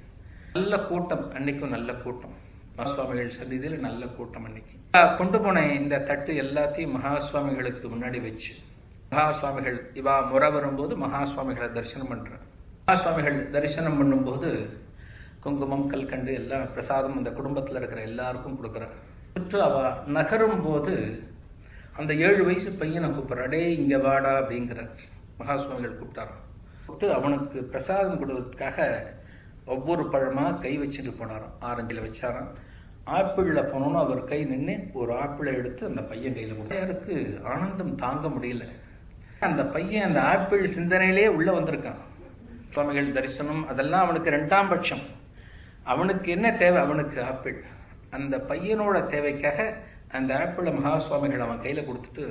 நல்ல கூட்டம் அன்னைக்கும், நல்ல கூட்டம். மகா சுவாமிகள் சன்னிதியில நல்ல கூட்டம் அன்னைக்கு. கொண்டு போன இந்த தட்டு எல்லாத்தையும் மகா சுவாமிகளுக்கு முன்னாடி வச்சு, மகா சுவாமிகள் இவா முறை வரும்போது மகா சுவாமிகளை தரிசனம் பண்ற. மகா சுவாமிகள் தரிசனம் பண்ணும்போது குங்குமம், கல்கண்டு எல்லாம் பிரசாதம் அந்த குடும்பத்துல இருக்கிற எல்லாருக்கும் கொடுக்குறார். அவ நகரும் போது அந்த 7 வயசு பையனை கூப்பிடுற, அடே இங்க வாடா அப்படிங்கிறார். மகா சுவாமிகள் கூப்பிட்டு அவனுக்கு பிரசாதம் கொடுக்கறதுக்காக ஒவ்வொரு பழமா கை வச்சுட்டு போனாராம். ஆரஞ்சில் வச்சாராம், ஆப்பிள்ல போனோன்னு அவர் கை நின்று ஒரு ஆப்பிளை எடுத்து அந்த பையன் கையில கொடுத்தாரு. யாருக்கு ஆனந்தம் தாங்க முடியல. அந்த பையன் அந்த ஆப்பிள் சிந்தனையிலேயே உள்ள வந்திருக்கான். சுவாமிகள் தரிசனம் அதெல்லாம் அவனுக்கு 2ஆம் பட்சம். அவனுக்கு என்ன தேவை, அவனுக்கு ஆப்பிள். அந்த பையனோட தேவைக்காக அந்த ஆப்பிளை மகா சுவாமிகள் அவன் கையில கொடுத்துட்டு,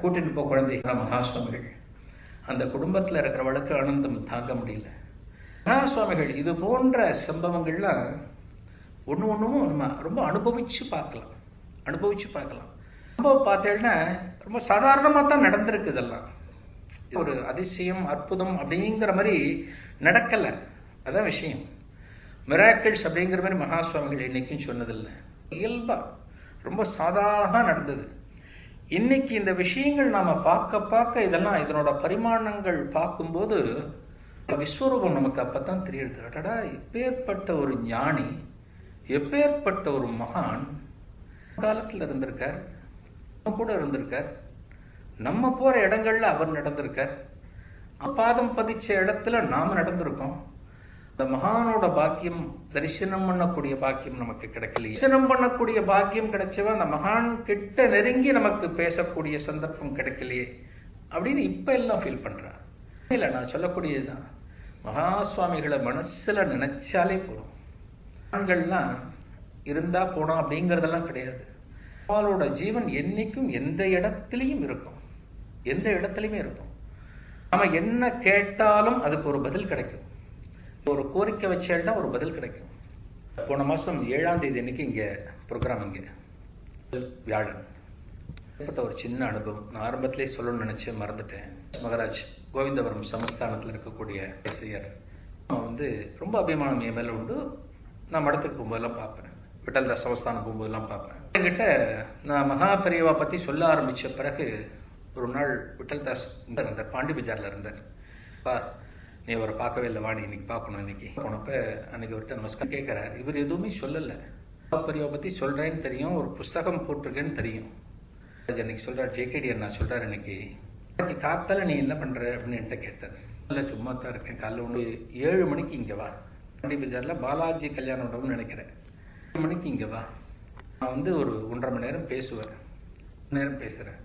கூட்டிட்டு போ குழந்தை. மகா சுவாமிகள் அந்த குடும்பத்துல இருக்கிறவளுக்கு ஆனந்தம் தாங்க முடியல. மகா சுவாமிகள் இது போன்ற சம்பவங்கள்லாம் ஒன்னும் நம்ம ரொம்ப அனுபவிச்சு பார்க்கலாம். ரொம்ப பார்த்தேன்னா ரொம்ப சாதாரணமா தான் நடந்திருக்கு. இதெல்லாம் ஒரு அதிசயம், அற்புதம் அப்படிங்கிற மாதிரி நடக்கல. அதான் விஷயம். மிராக்கிள்ஸ் அப்படிங்கிற மாதிரி மகா சுவாமிகள் இன்னைக்கும் சொன்னதில்லை. இயல்பா ரொம்ப சாதாரணமா நடந்தது. இன்னைக்கு இந்த விஷயங்கள் நாம பார்க்க இதெல்லாம் இதனோட பரிமாணங்கள் பார்க்கும்போது விஸ்வரூபம் நமக்கு அப்பதான் தெரியுது. அடடா, எப்பேற்பட்ட ஒரு ஞானி, எப்பேற்பட்ட ஒரு மகான் காலத்துல இருந்திருக்கார், நம்ம கூட இருந்திருக்கார், நம்ம போற இடங்கள்ல அவர் நடந்திருக்கார், பாதம் பதிச்ச இடத்துல நாம நடந்திருக்கோம். அந்த மகானோட பாக்கியம், தரிசனம் பண்ணக்கூடிய பாக்கியம் நமக்கு கிடைக்கல. தரிசனம் பண்ணக்கூடிய பாக்கியம் கிடைச்சவன் அந்த மகான் கிட்ட நெருங்கி நமக்கு பேசக்கூடிய சந்தர்ப்பம் கிடைக்கலையே அப்படின்னு இப்ப எல்லாம் ஃபீல் பண்றான். இல்ல, நான் சொல்லக்கூடியதுதான், மகா சுவாமிகளை மனசுல நினைச்சாலே போதும். மகான்கள்லாம் இருந்தா போனோம் அப்படிங்கறதெல்லாம் கிடையாது. அவளோட ஜீவன் என்னைக்கும் எந்த இடத்துலயும் இருக்கும். நாம என்ன கேட்டாலும் அதுக்கு ஒரு பதில் கிடைக்கும். ஒரு கோரிக்கை வச்சேன்னா ஒரு பதில் கிடைக்கும். போன மாசம் 7ஆம் தேதி அன்னைக்கு இங்க ப்ரோக்ராம், இங்க வியாழன், ஒரு சின்ன அனுபவம் நான் ஆரம்பத்திலே சொல்லணும்னு நினைச்சேன், மறந்துட்டேன். மகராஜ் கோவிந்தபுரம் சமஸ்தானத்தில் இருக்கக்கூடிய இசையர் வந்து ரொம்ப அபிமானம் என் மேல உண்டு. நான் மடத்துக்கு போகும்போதெல்லாம் பார்ப்பேன், விட்டல்தாஸ் சமஸ்தானம் போகும்போதெல்லாம் பார்ப்பேன். என்கிட்ட நான் மகா பெரியவா பத்தி சொல்ல ஆரம்பிச்ச பிறகு ஒரு நாள் விட்டல்தாஸ் இருந்தார், பாண்டி பஜார்ல இருந்தார். நீ அவரை பார்க்கவே இல்லை, வாணி இன்னைக்கு பார்க்கணும். இன்னைக்கு போனப்ப அன்னைக்கு அவர்கிட்ட நமஸ்காரம் கேட்கிறார். இவர் எதுவுமே சொல்லல. பெரியவா பத்தி சொல்றேன்னு தெரியும், ஒரு புஸ்தகம் போட்டிருக்கேன்னு தெரியும். அன்னைக்கு சொல்றாரு, ஜேகேடி அண்ணா சொல்றாரு, இன்னைக்கு காத்தால நீ என்ன பண்ற அப்படின்னு என்கிட்ட கேட்டார். இல்ல சும்மா தான் இருக்கேன், காலைல 7 மணிக்கு இங்க வா, பாண்டி பஜார்ல பாலாஜி கல்யாண மண்டபம்னு நினைக்கிறேன், 7 மணிக்கு இங்க வா. நான் வந்து ஒரு 1.5 மணி நேரம் பேசுவேன். நேரம் பேசுறேன்,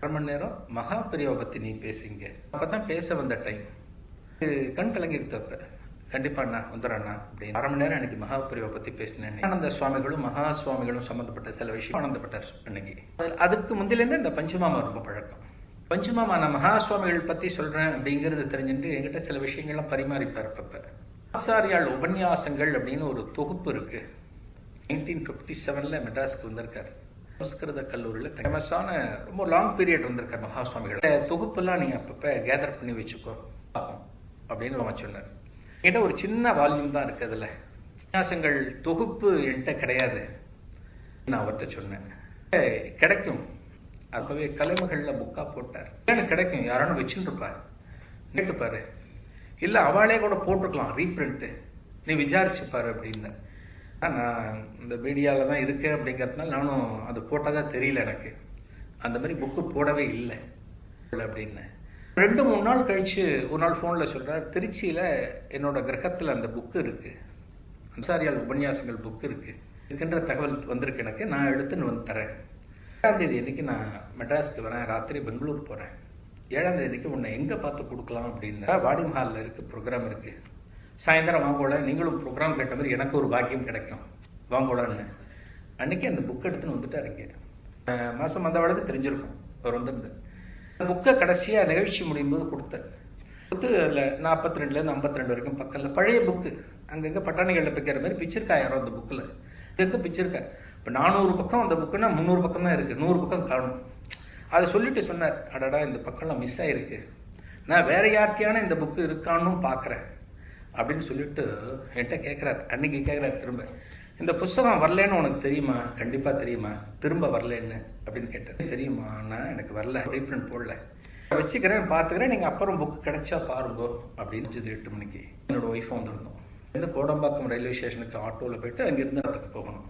1/2 மணி நேரம் மகா பெரியவா பத்தி நீ பேசுங்க. அப்பதான் பேச வந்த டைம். கண் கலங்கி எடுத்தப்ப கண்டிப்பா அண்ணா வந்துடுறண்ணா அப்படின்னு 1/2 மணி நேரம் எனக்கு மகாபிரிவை பத்தி பேசினேன். ஆனந்த சுவாமிகளும் மகா சுவாமிகளும் சம்பந்தப்பட்ட சில விஷயம் ஆனந்தப்பட்டார் அன்னைக்கு. அதுக்கு முந்திலேருந்து இந்த பஞ்சமாமா ரொம்ப பழக்கம். பஞ்சமாமா நான் மகா சுவாமிகள் பத்தி சொல்றேன் அப்படிங்கறது தெரிஞ்சுட்டு என்கிட்ட சில விஷயங்கள்லாம் பரிமாறிப்பார். அப்ப ஆச்சாரியால் உபன்யாசங்கள் அப்படின்னு ஒரு தொகுப்பு இருக்கு. 1957 மெட்ராஸ்க்கு வந்திருக்காரு. சமஸ்கிருத கல்லூரியில் ஃபேமஸான ரொம்ப லாங் பீரியட் வந்திருக்கார் மகா சுவாமிகள். தொகுப்பெல்லாம் நீ அப்பப்ப கேதர் பண்ணி வச்சுக்கோ அப்படின்னு அவன் சொன்னார். என்கிட்ட ஒரு சின்ன வால்யூம் தான் இருக்கு. அதுல உபன்யாசங்கள் தொகுப்பு என்கிட்ட கிடையாது. நான் அவர்கிட்ட சொன்னேன் கிடைக்கும். அப்பவே கலைமகள்ல புக்கா போட்டார். எனக்கு கிடைக்கும், யாரானு வச்சுட்டு இருப்பாரு கேட்டுப்பாரு, இல்ல அவளே கூட போட்டிருக்கலாம் ரீபிரிண்ட், நீ விசாரிச்சுப்பாரு அப்படின்னு. நான் இந்த மீடியால தான் இருக்கு அப்படிங்கறதுனால நானும் அது போட்டதா தெரியல எனக்கு. அந்த மாதிரி புக்கு போடவே இல்லை அப்படின்னு. 2-3 நாள் கழிச்சு ஒரு நாள் போன்ல சொல்றாரு, திருச்சியில என்னோட கிரகத்துல அந்த புக்கு இருக்கு, அன்சாரியால் உபன்யாசங்கள் புக்கு இருக்கு இருக்கின்ற தகவல் வந்திருக்கு எனக்கு, நான் எடுத்துன்னு வந்து தரேன். 7ஆம் தேதி அன்னைக்கு நான் மெட்ராஸ்க்கு வரேன், ராத்திரி பெங்களூர் போறேன். 7ஆம் தேதிக்கு உன்னை எங்க பார்த்து கொடுக்கலாம் அப்படின்னு. வாடி மஹால்ல இருக்கு, ப்ரோக்ராம் இருக்கு, சாயந்தரம் வாங்கோட, நீங்களும் ப்ரோக்ராம் கேட்ட மாதிரி எனக்கு ஒரு பாக்கியம் கிடைக்கும் வாங்கோடான்னு. அன்னைக்கு அந்த புக் எடுத்துன்னு வந்துட்டாருங்க. மாசம் வந்தவளுக்கு தெரிஞ்சிருக்கும் அவர் வந்து. அந்த புக்கை கடைசியா நிகழ்ச்சி முடியும் போது கொடுத்தார். கொடுத்து அதுல 42 இருந்து 52 வரைக்கும் பக்கம்ல பழைய புக்கு அங்கங்க பட்டாணிகள்ல பிக்கிற மாதிரி பிச்சிருக்கா யாரோ அந்த புக்ல இருக்கு பிச்சிருக்கா. இப்ப 400 பக்கம் அந்த புக்குன்னா 300 பக்கம் தான் இருக்கு, 100 பக்கம் காணும். அதை சொல்லிட்டு சொன்னார், அடடா இந்த பக்கம்லாம் மிஸ் ஆயிருக்கு, நான் வேற யார்கிட்டயான இந்த புக்கு இருக்கான்னு பாக்குறேன் அப்படின்னு சொல்லிட்டு என்கிட்ட கேட்கிறார். அன்னைக்கு கேட்கிறார் திரும்ப, இந்த புஸ்தகம் வரலன்னு உனக்கு தெரியுமா? கண்டிப்பா தெரியுமா, திரும்ப வரலன்னு அப்படின்னு கேட்டார். தெரியுமா, நான் எனக்கு வரல, ரீப்ரிண்ட் போடல, வச்சுக்கிறேன் பாத்துக்கிறேன், நீங்க அப்புறம் புக் கிடைச்சா பாருங்கோ அப்படின்னு. 8 மணிக்கு என்னோட ஒய்ஃபும் வந்துருந்தோம். இந்த கோடம்பாக்கம் ரயில்வே ஸ்டேஷனுக்கு ஆட்டோல போயிட்டு அங்கிருந்து அதுக்கு போகணும்.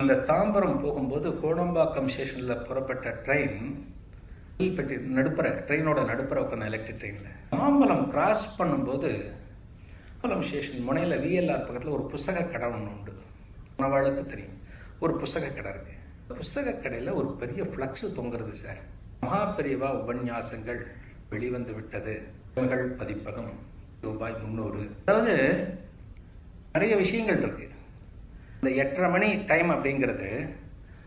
அந்த தாம்பரம் போகும்போது கோடம்பாக்கம் ஸ்டேஷன்ல புறப்பட்ட ட்ரெயின் பெட்டி நடுப்புற ட்ரெயினோட நடுப்புற உட்காந்து எலக்ட்ரிக் ட்ரெயின்ல தாம்பரம் கிராஸ் பண்ணும்போது தாம்பரம் ஸ்டேஷன் முனையில விஎல்ஆர் பக்கத்துல ஒரு புஸ்தக கடை ஒன்று உண்டு. உணவாளுக்கு தெரியும், ஒரு புஸ்தக கடை இருக்கு. புஸ்தக கடையில ஒரு பெரிய பிளக்ஸ் தொங்குறது சார். மகாபெரிவா உபன்யாசங்கள் வெளிவந்து விட்டது, பதிப்பகம் ரூபாய் 300. அதாவது நிறைய விஷயங்கள் இருக்கு. இந்த 8:30 மணி டைம் அப்படிங்கிறது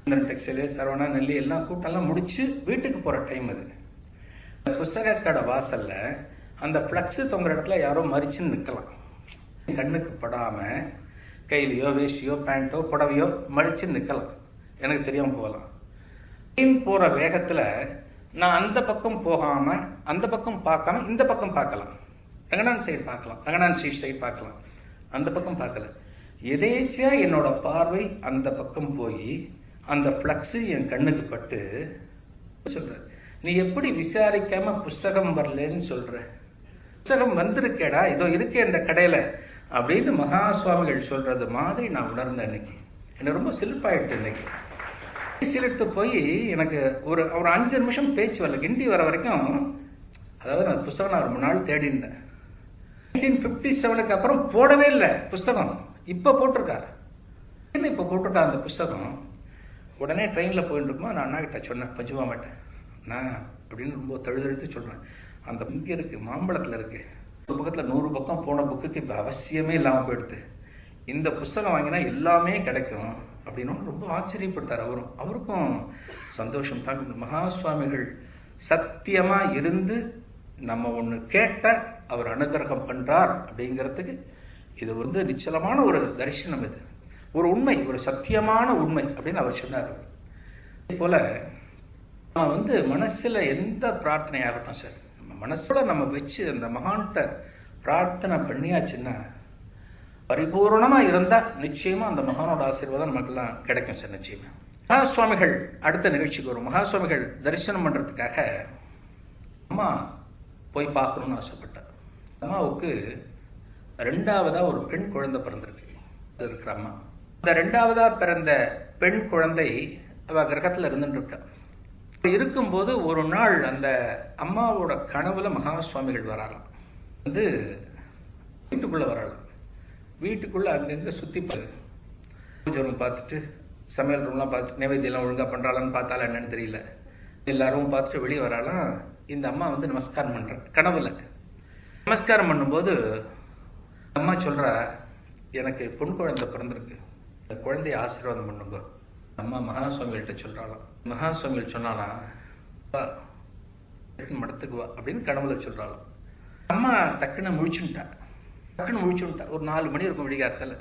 இந்த டெக்ஸ்டைலு சரவணா நெல்லி எல்லாம் கூட்டம்லாம் முடிச்சு வீட்டுக்கு போற டைம் அது. இந்த புஸ்தக கடை வாசல்ல அந்த பிளக்ஸ் தொங்குற இடத்துல யாரோ மறிச்சுன்னு நிக்கலாம். கண்ணுக்கு படாம கையிலையோ வேஷ்டியோ பேண்டோ புடவையோ மடிச்சு நிக்கலாம், எனக்கு தெரியாம போகலாம். ட்ரெயின் போற வேகத்துல நான் அந்த பக்கம் போகாம அந்த பக்கம் பார்க்காம இந்த பக்கம் பார்க்கலாம், ரங்கநாதன் சைடு பார்க்கலாம், ரங்கநாதன் ஸ்ட்ரீட் சைடு பார்க்கலாம், அந்த பக்கம் பார்க்கல. எதேச்சியா என்னோட பார்வை அந்த பக்கம் போய் அந்த பிளக்ஸ் என் கண்ணுக்கு பட்டு சொல்ற, நீ எப்படி விசாரிக்காம புஸ்தகம் வரலன்னு சொல்ற? புஸ்தகம் வந்திருக்கேடா, இதோ இருக்கே இந்த கடையில அப்படின்னு மகா சுவாமிகள் சொல்றது மாதிரி நான் உணர்ந்தேன். இன்னைக்கு எனக்கு ரொம்ப சிலிப்பாயிட்டு. இன்னைக்கு சிலிர்த்து போய் எனக்கு ஒரு 5 நிமிஷம் பேச்சு வரல. கிண்டி வர வரைக்கும், அதாவது நான் புஸ்தகம் நான் ரொம்ப நாள் தேடி இருந்தேன். 1957க்கு அப்புறம் போடவே இல்லை புஸ்தகம். இப்ப போட்டிருக்காரு, இப்ப போட்டிருக்கா அந்த புஸ்தகம். உடனே ட்ரெயின்ல போயிட்டு இருக்குமா நான் அண்ணா கிட்ட சொன்னேன், பஞ்சுமா மாட்டேன் நான் அப்படின்னு ரொம்ப தழுதழுத்து சொல்றேன். அந்த இங்க இருக்கு, மாம்பழத்துல இருக்கு, ஒரு பக்கத்துல 100 பக்கம் போன புக்குக்கு இப்ப அவசியமே இல்லாம போயிடுது, இந்த புஸ்தகம் வாங்கினா எல்லாமே கிடைக்கும் அப்படின்னு ரொம்ப ஆச்சரியப்பட்டார். அவருக்கும் சந்தோஷம் தான். மகா சுவாமிகள் சத்தியமா இருந்து நம்ம ஒண்ணு கேட்ட அவர் அனுகிரகம் பண்றார் அப்படிங்கிறதுக்கு இது வந்து நிச்சலமான ஒரு தரிசனம். இது ஒரு உண்மை, ஒரு சத்தியமான உண்மை அப்படின்னு அவர் சொன்னார். அதே போல நம்ம வந்து மனசுல எந்த பிரார்த்தனை ஆகட்டும் சார், நம்ம மனசோட நம்ம வச்சு அந்த மகான்கிட்ட பிரார்த்தனை பண்ணியாச்சுன்னா பரிபூர்ணமா இருந்தா நிச்சயமா அந்த மகானோட ஆசீர்வாதம் நமக்கெல்லாம் கிடைக்கும் சார் நிச்சயமா. மகா சுவாமிகள் அடுத்த நிகழ்ச்சிக்கு வரும். மகா சுவாமிகள் தரிசனம் பண்றதுக்காக அம்மா போய் பார்க்கணும்னு ஆசைப்பட்டார். அம்மாவுக்கு 2வதா ஒரு பெண் குழந்தை பிறந்திருக்கு இருக்கிற அம்மா. அந்த 2வதா பிறந்த பெண் குழந்தை அவ கிரகத்துல இருந்துட்டு இருக்கா. இருக்கும்போது ஒரு நாள் அந்த அம்மாவோட கனவுல மகா சுவாமிகள் வராலாம். வந்து வீட்டுக்குள்ள வரலாம். வீட்டுக்குள்ள அங்கங்க சுத்தி பூஜை ரூம் பார்த்துட்டு, சமையல் ரூம்லாம் பார்த்துட்டு, நைவேத்தியெல்லாம் ஒழுங்கா பண்றாளான்னு பார்த்தாலும் என்னன்னு தெரியல, எல்லாரும் பார்த்துட்டு வெளியே வராலாம். இந்த அம்மா வந்து நமஸ்காரம் பண்ற கனவுல. நமஸ்காரம் பண்ணும்போது அம்மா சொல்றா, எனக்கு பொன் குழந்தை பிறந்திருக்கு, இந்த குழந்தைய ஆசீர்வாதம் பண்ணுங்க. அம்மா மகாசுவாமிகள்கிட்ட சொல்றாளாம். மகாசுவாமிகள் சொன்னாலாம், மடத்துக்கு வா அப்படின்னு கனவுல சொல்றாளாம். அம்மா டக்குன்னு முழிச்சுட்டா. ஒரு 4 மணி இருக்கும் விடிகாலத்துல.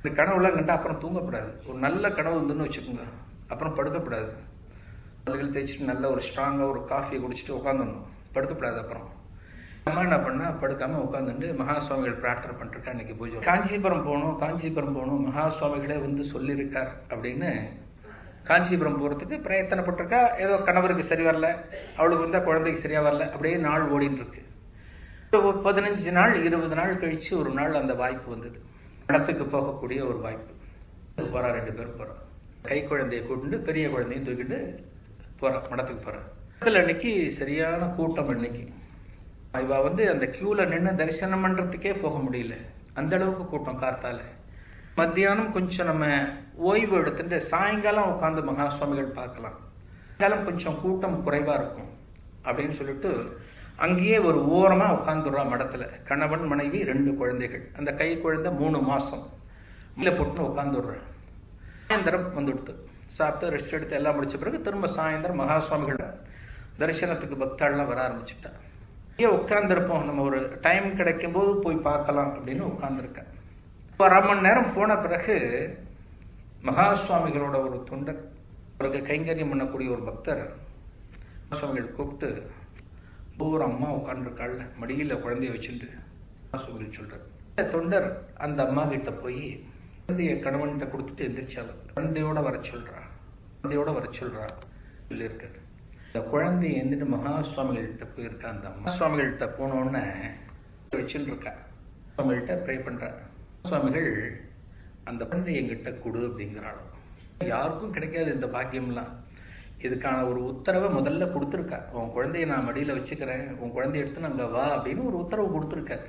இந்த கனவுலாம் கண்டா அப்புறம் தூங்கப்படாது. ஒரு நல்ல கனவு இருந்துன்னு வச்சுக்கோங்க, அப்புறம் படுக்கப்படாது. பல்கள் தேய்ச்சிட்டு நல்ல ஒரு ஸ்ட்ராங்கா ஒரு காஃபியை குடிச்சிட்டு உட்காந்துடணும், படுக்கப்படாது. அப்புறம் அம்மா என்ன பண்ணா, படுக்காம உட்காந்துட்டு மகாசுவாமிகள் பிரார்த்தனை பண்ணிருக்கா. இன்னைக்கு பூஜை காஞ்சிபுரம் போகணும், மகாசுவாமிகளே வந்து சொல்லியிருக்கார் அப்படின்னு காஞ்சிபுரம் போறதுக்கு பிரயத்தனப்பட்டிருக்கா. ஏதோ கணவருக்கு சரி வரல, அவளுக்கு வந்தா குழந்தைக்கு சரியா வரல, அப்படியே நாள் ஓடிட்டு இருக்கு. 15 நாள் 20 நாள் கழிச்சு ஒரு நாள் அந்த வாய்ப்பு வந்தது. மடத்துக்கு போகக்கூடிய ஒரு வாய்ப்பு. போறா, 2 பேரும் போறா. கை குழந்தையை கூட்டிட்டு பெரிய குழந்தையும் தூக்கிட்டு போறா, மடத்துக்கு போறா. அன்னைக்கு சரியான கூட்டம். அன்னைக்கு இவ வந்து அந்த கியூல நின்று தரிசனம் பண்றதுக்கே போக முடியல, அந்த அளவுக்கு கூட்டம். கார்த்தால மத்தியானம் கொஞ்சம் நம்ம ஓய்வு எடுத்துட்டு சாயங்காலம் உட்காந்து மகாசுவாமிகள் பார்க்கலாம். சாயங்காலம் கொஞ்சம் கூட்டம் குறைவா இருக்கும் அப்படின்னு சொல்லிட்டு அங்கேயே ஒரு ஓரமா உட்காந்துடுறா மடத்துல. கணவன் மனைவி 2 குழந்தைகள். அந்த கை குழந்தை 3 மாசம் இல்ல போட்டுன்னு உட்காந்துடுறேன். சாயந்தரம் வந்துடுத்து, சாப்பிட்டு ரெஸ்ட் எடுத்து எல்லாம் முடிச்ச பிறகு திரும்ப சாயந்தரம் மகாசுவாமிகள் தரிசனத்துக்கு பக்தாள்லாம் வர ஆரம்பிச்சுட்டா. ஏன் உட்கார்ந்துருப்போம், நம்ம ஒரு டைம் கிடைக்கும் போது போய் பார்க்கலாம் அப்படின்னு உட்கார்ந்துருக்கேன். 1/2 மணி நேரம் போன பிறகு மகாசுவாமிகளோட ஒரு தொண்டர், அவருக்கு கைங்கரியம் பண்ணக்கூடிய ஒரு பக்தர் மகாசுவாமிகள் கூப்பிட்டு, ஒரு அம்மா உட்கார்ந்துருக்காள் மடியில குழந்தைய வச்சுட்டு மகாசுவாமிகள் சொல்றார். இந்த தொண்டர் அந்த அம்மா கிட்ட போய் குழந்தைய கணவன்கிட்ட கொடுத்துட்டு எந்திரிச்சாலும் குழந்தையோட வர சொல்றா சொல்லியிருக்காரு. இந்த குழந்தைய எந்திட்டு மகாசுவாமிகள்கிட்ட போயிருக்கா. அந்த அம்மா சுவாமிகள்கிட்ட போனோன்னு வச்சுட்டு இருக்கா. சுவாமிகள்கிட்ட ப்ரே பண்றா. சுவாமிகள் அந்த குழந்தை எங்கிட்ட கொடு அப்படிங்கிறாள். யாருக்கும் கிடைக்காது இந்த பாக்கியம்லாம். இதுக்கான ஒரு உத்தரவை முதல்ல கொடுத்துருக்கா. உன் குழந்தைய நான் மடியில வச்சுக்கிறேன், உன் குழந்தைய எடுத்து நாங்க வா அப்படின்னு ஒரு உத்தரவு கொடுத்துருக்காரு.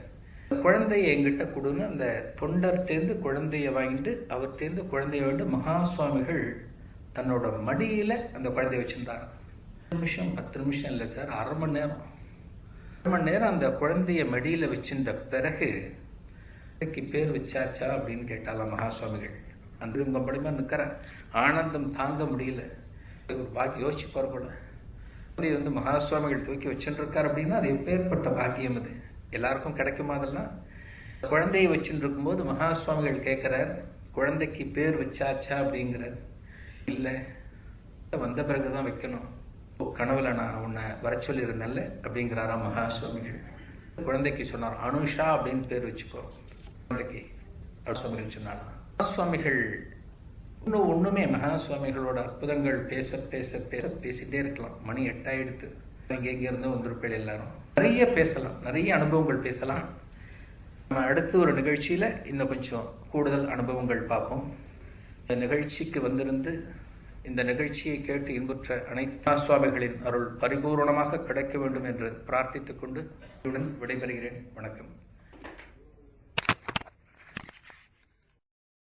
குழந்தைய எங்கிட்ட கொடுன்னு அந்த தொண்டர்கிட்டேருந்து குழந்தைய வாங்கிட்டு அவர்கிட்டேருந்து குழந்தைய வாங்கிட்டு மகாசுவாமிகள் தன்னோட மடியில அந்த குழந்தைய வச்சிருந்தாரு. 10 நிமிஷம் இல்லை சார், 1/2 மணி நேரம். 1/2 மணி நேரம் அந்த குழந்தைய மடியில வச்சிருந்த பிறகு பேர் வச்சாச்சா அப்படின்னு கேட்டாலாம் மகாசுவாமிகள். அந்த உங்க படிமா நிக்கிற ஆனந்தம் தாங்க முடியல. ஒரு பாக்கி யோசிச்சு போறக்கூட வந்து மகாசுவாமிகள் தூக்கி வச்சுட்டு இருக்காரு அப்படின்னா அது எப்பேற்பட்ட பாக்கியம். அது எல்லாருக்கும் கிடைக்குமா? அதெல்லாம் குழந்தைய வச்சுட்டு இருக்கும்போது மகாசுவாமிகள் கேட்கிறார், குழந்தைக்கு பேர் வச்சாச்சா அப்படிங்கிறார். இல்ல, வந்த பிறகுதான் வைக்கணும். கனவுல நான் உன்னை வர சொல்லி இருந்தேன்ல அப்படிங்கிறாரா மகாசுவாமிகள். குழந்தைக்கு சொன்னார், அனுஷா அப்படின்னு பேர் வச்சுக்கோ குழந்தைக்கு சுவாமிகள் சொன்னார். மகாசுவாமிகள் ஒண்ணுமே மகாசுவாமிகளோட அற்புதங்கள் பேச பேச பேச பேசிட்டே இருக்கலாம். மணி 8 ஆயிடுத்து. எங்க இருந்தும் வந்திருப்பேன். எல்லாரும் நிறைய பேசலாம், நிறைய அனுபவங்கள் பேசலாம். நம்ம அடுத்து ஒரு நிகழ்ச்சியில இன்னும் கொஞ்சம் கூடுதல் அனுபவங்கள் பார்ப்போம். இந்த நிகழ்ச்சிக்கு வந்திருந்து இந்த நிகழ்ச்சியை கேட்டு இன்புற்ற அனைத்து சுவாமிகளின் அருள் பரிபூர்ணமாக கிடைக்க வேண்டும் என்று பிரார்த்தித்துக் கொண்டு விடைபெறுகிறேன். வணக்கம்.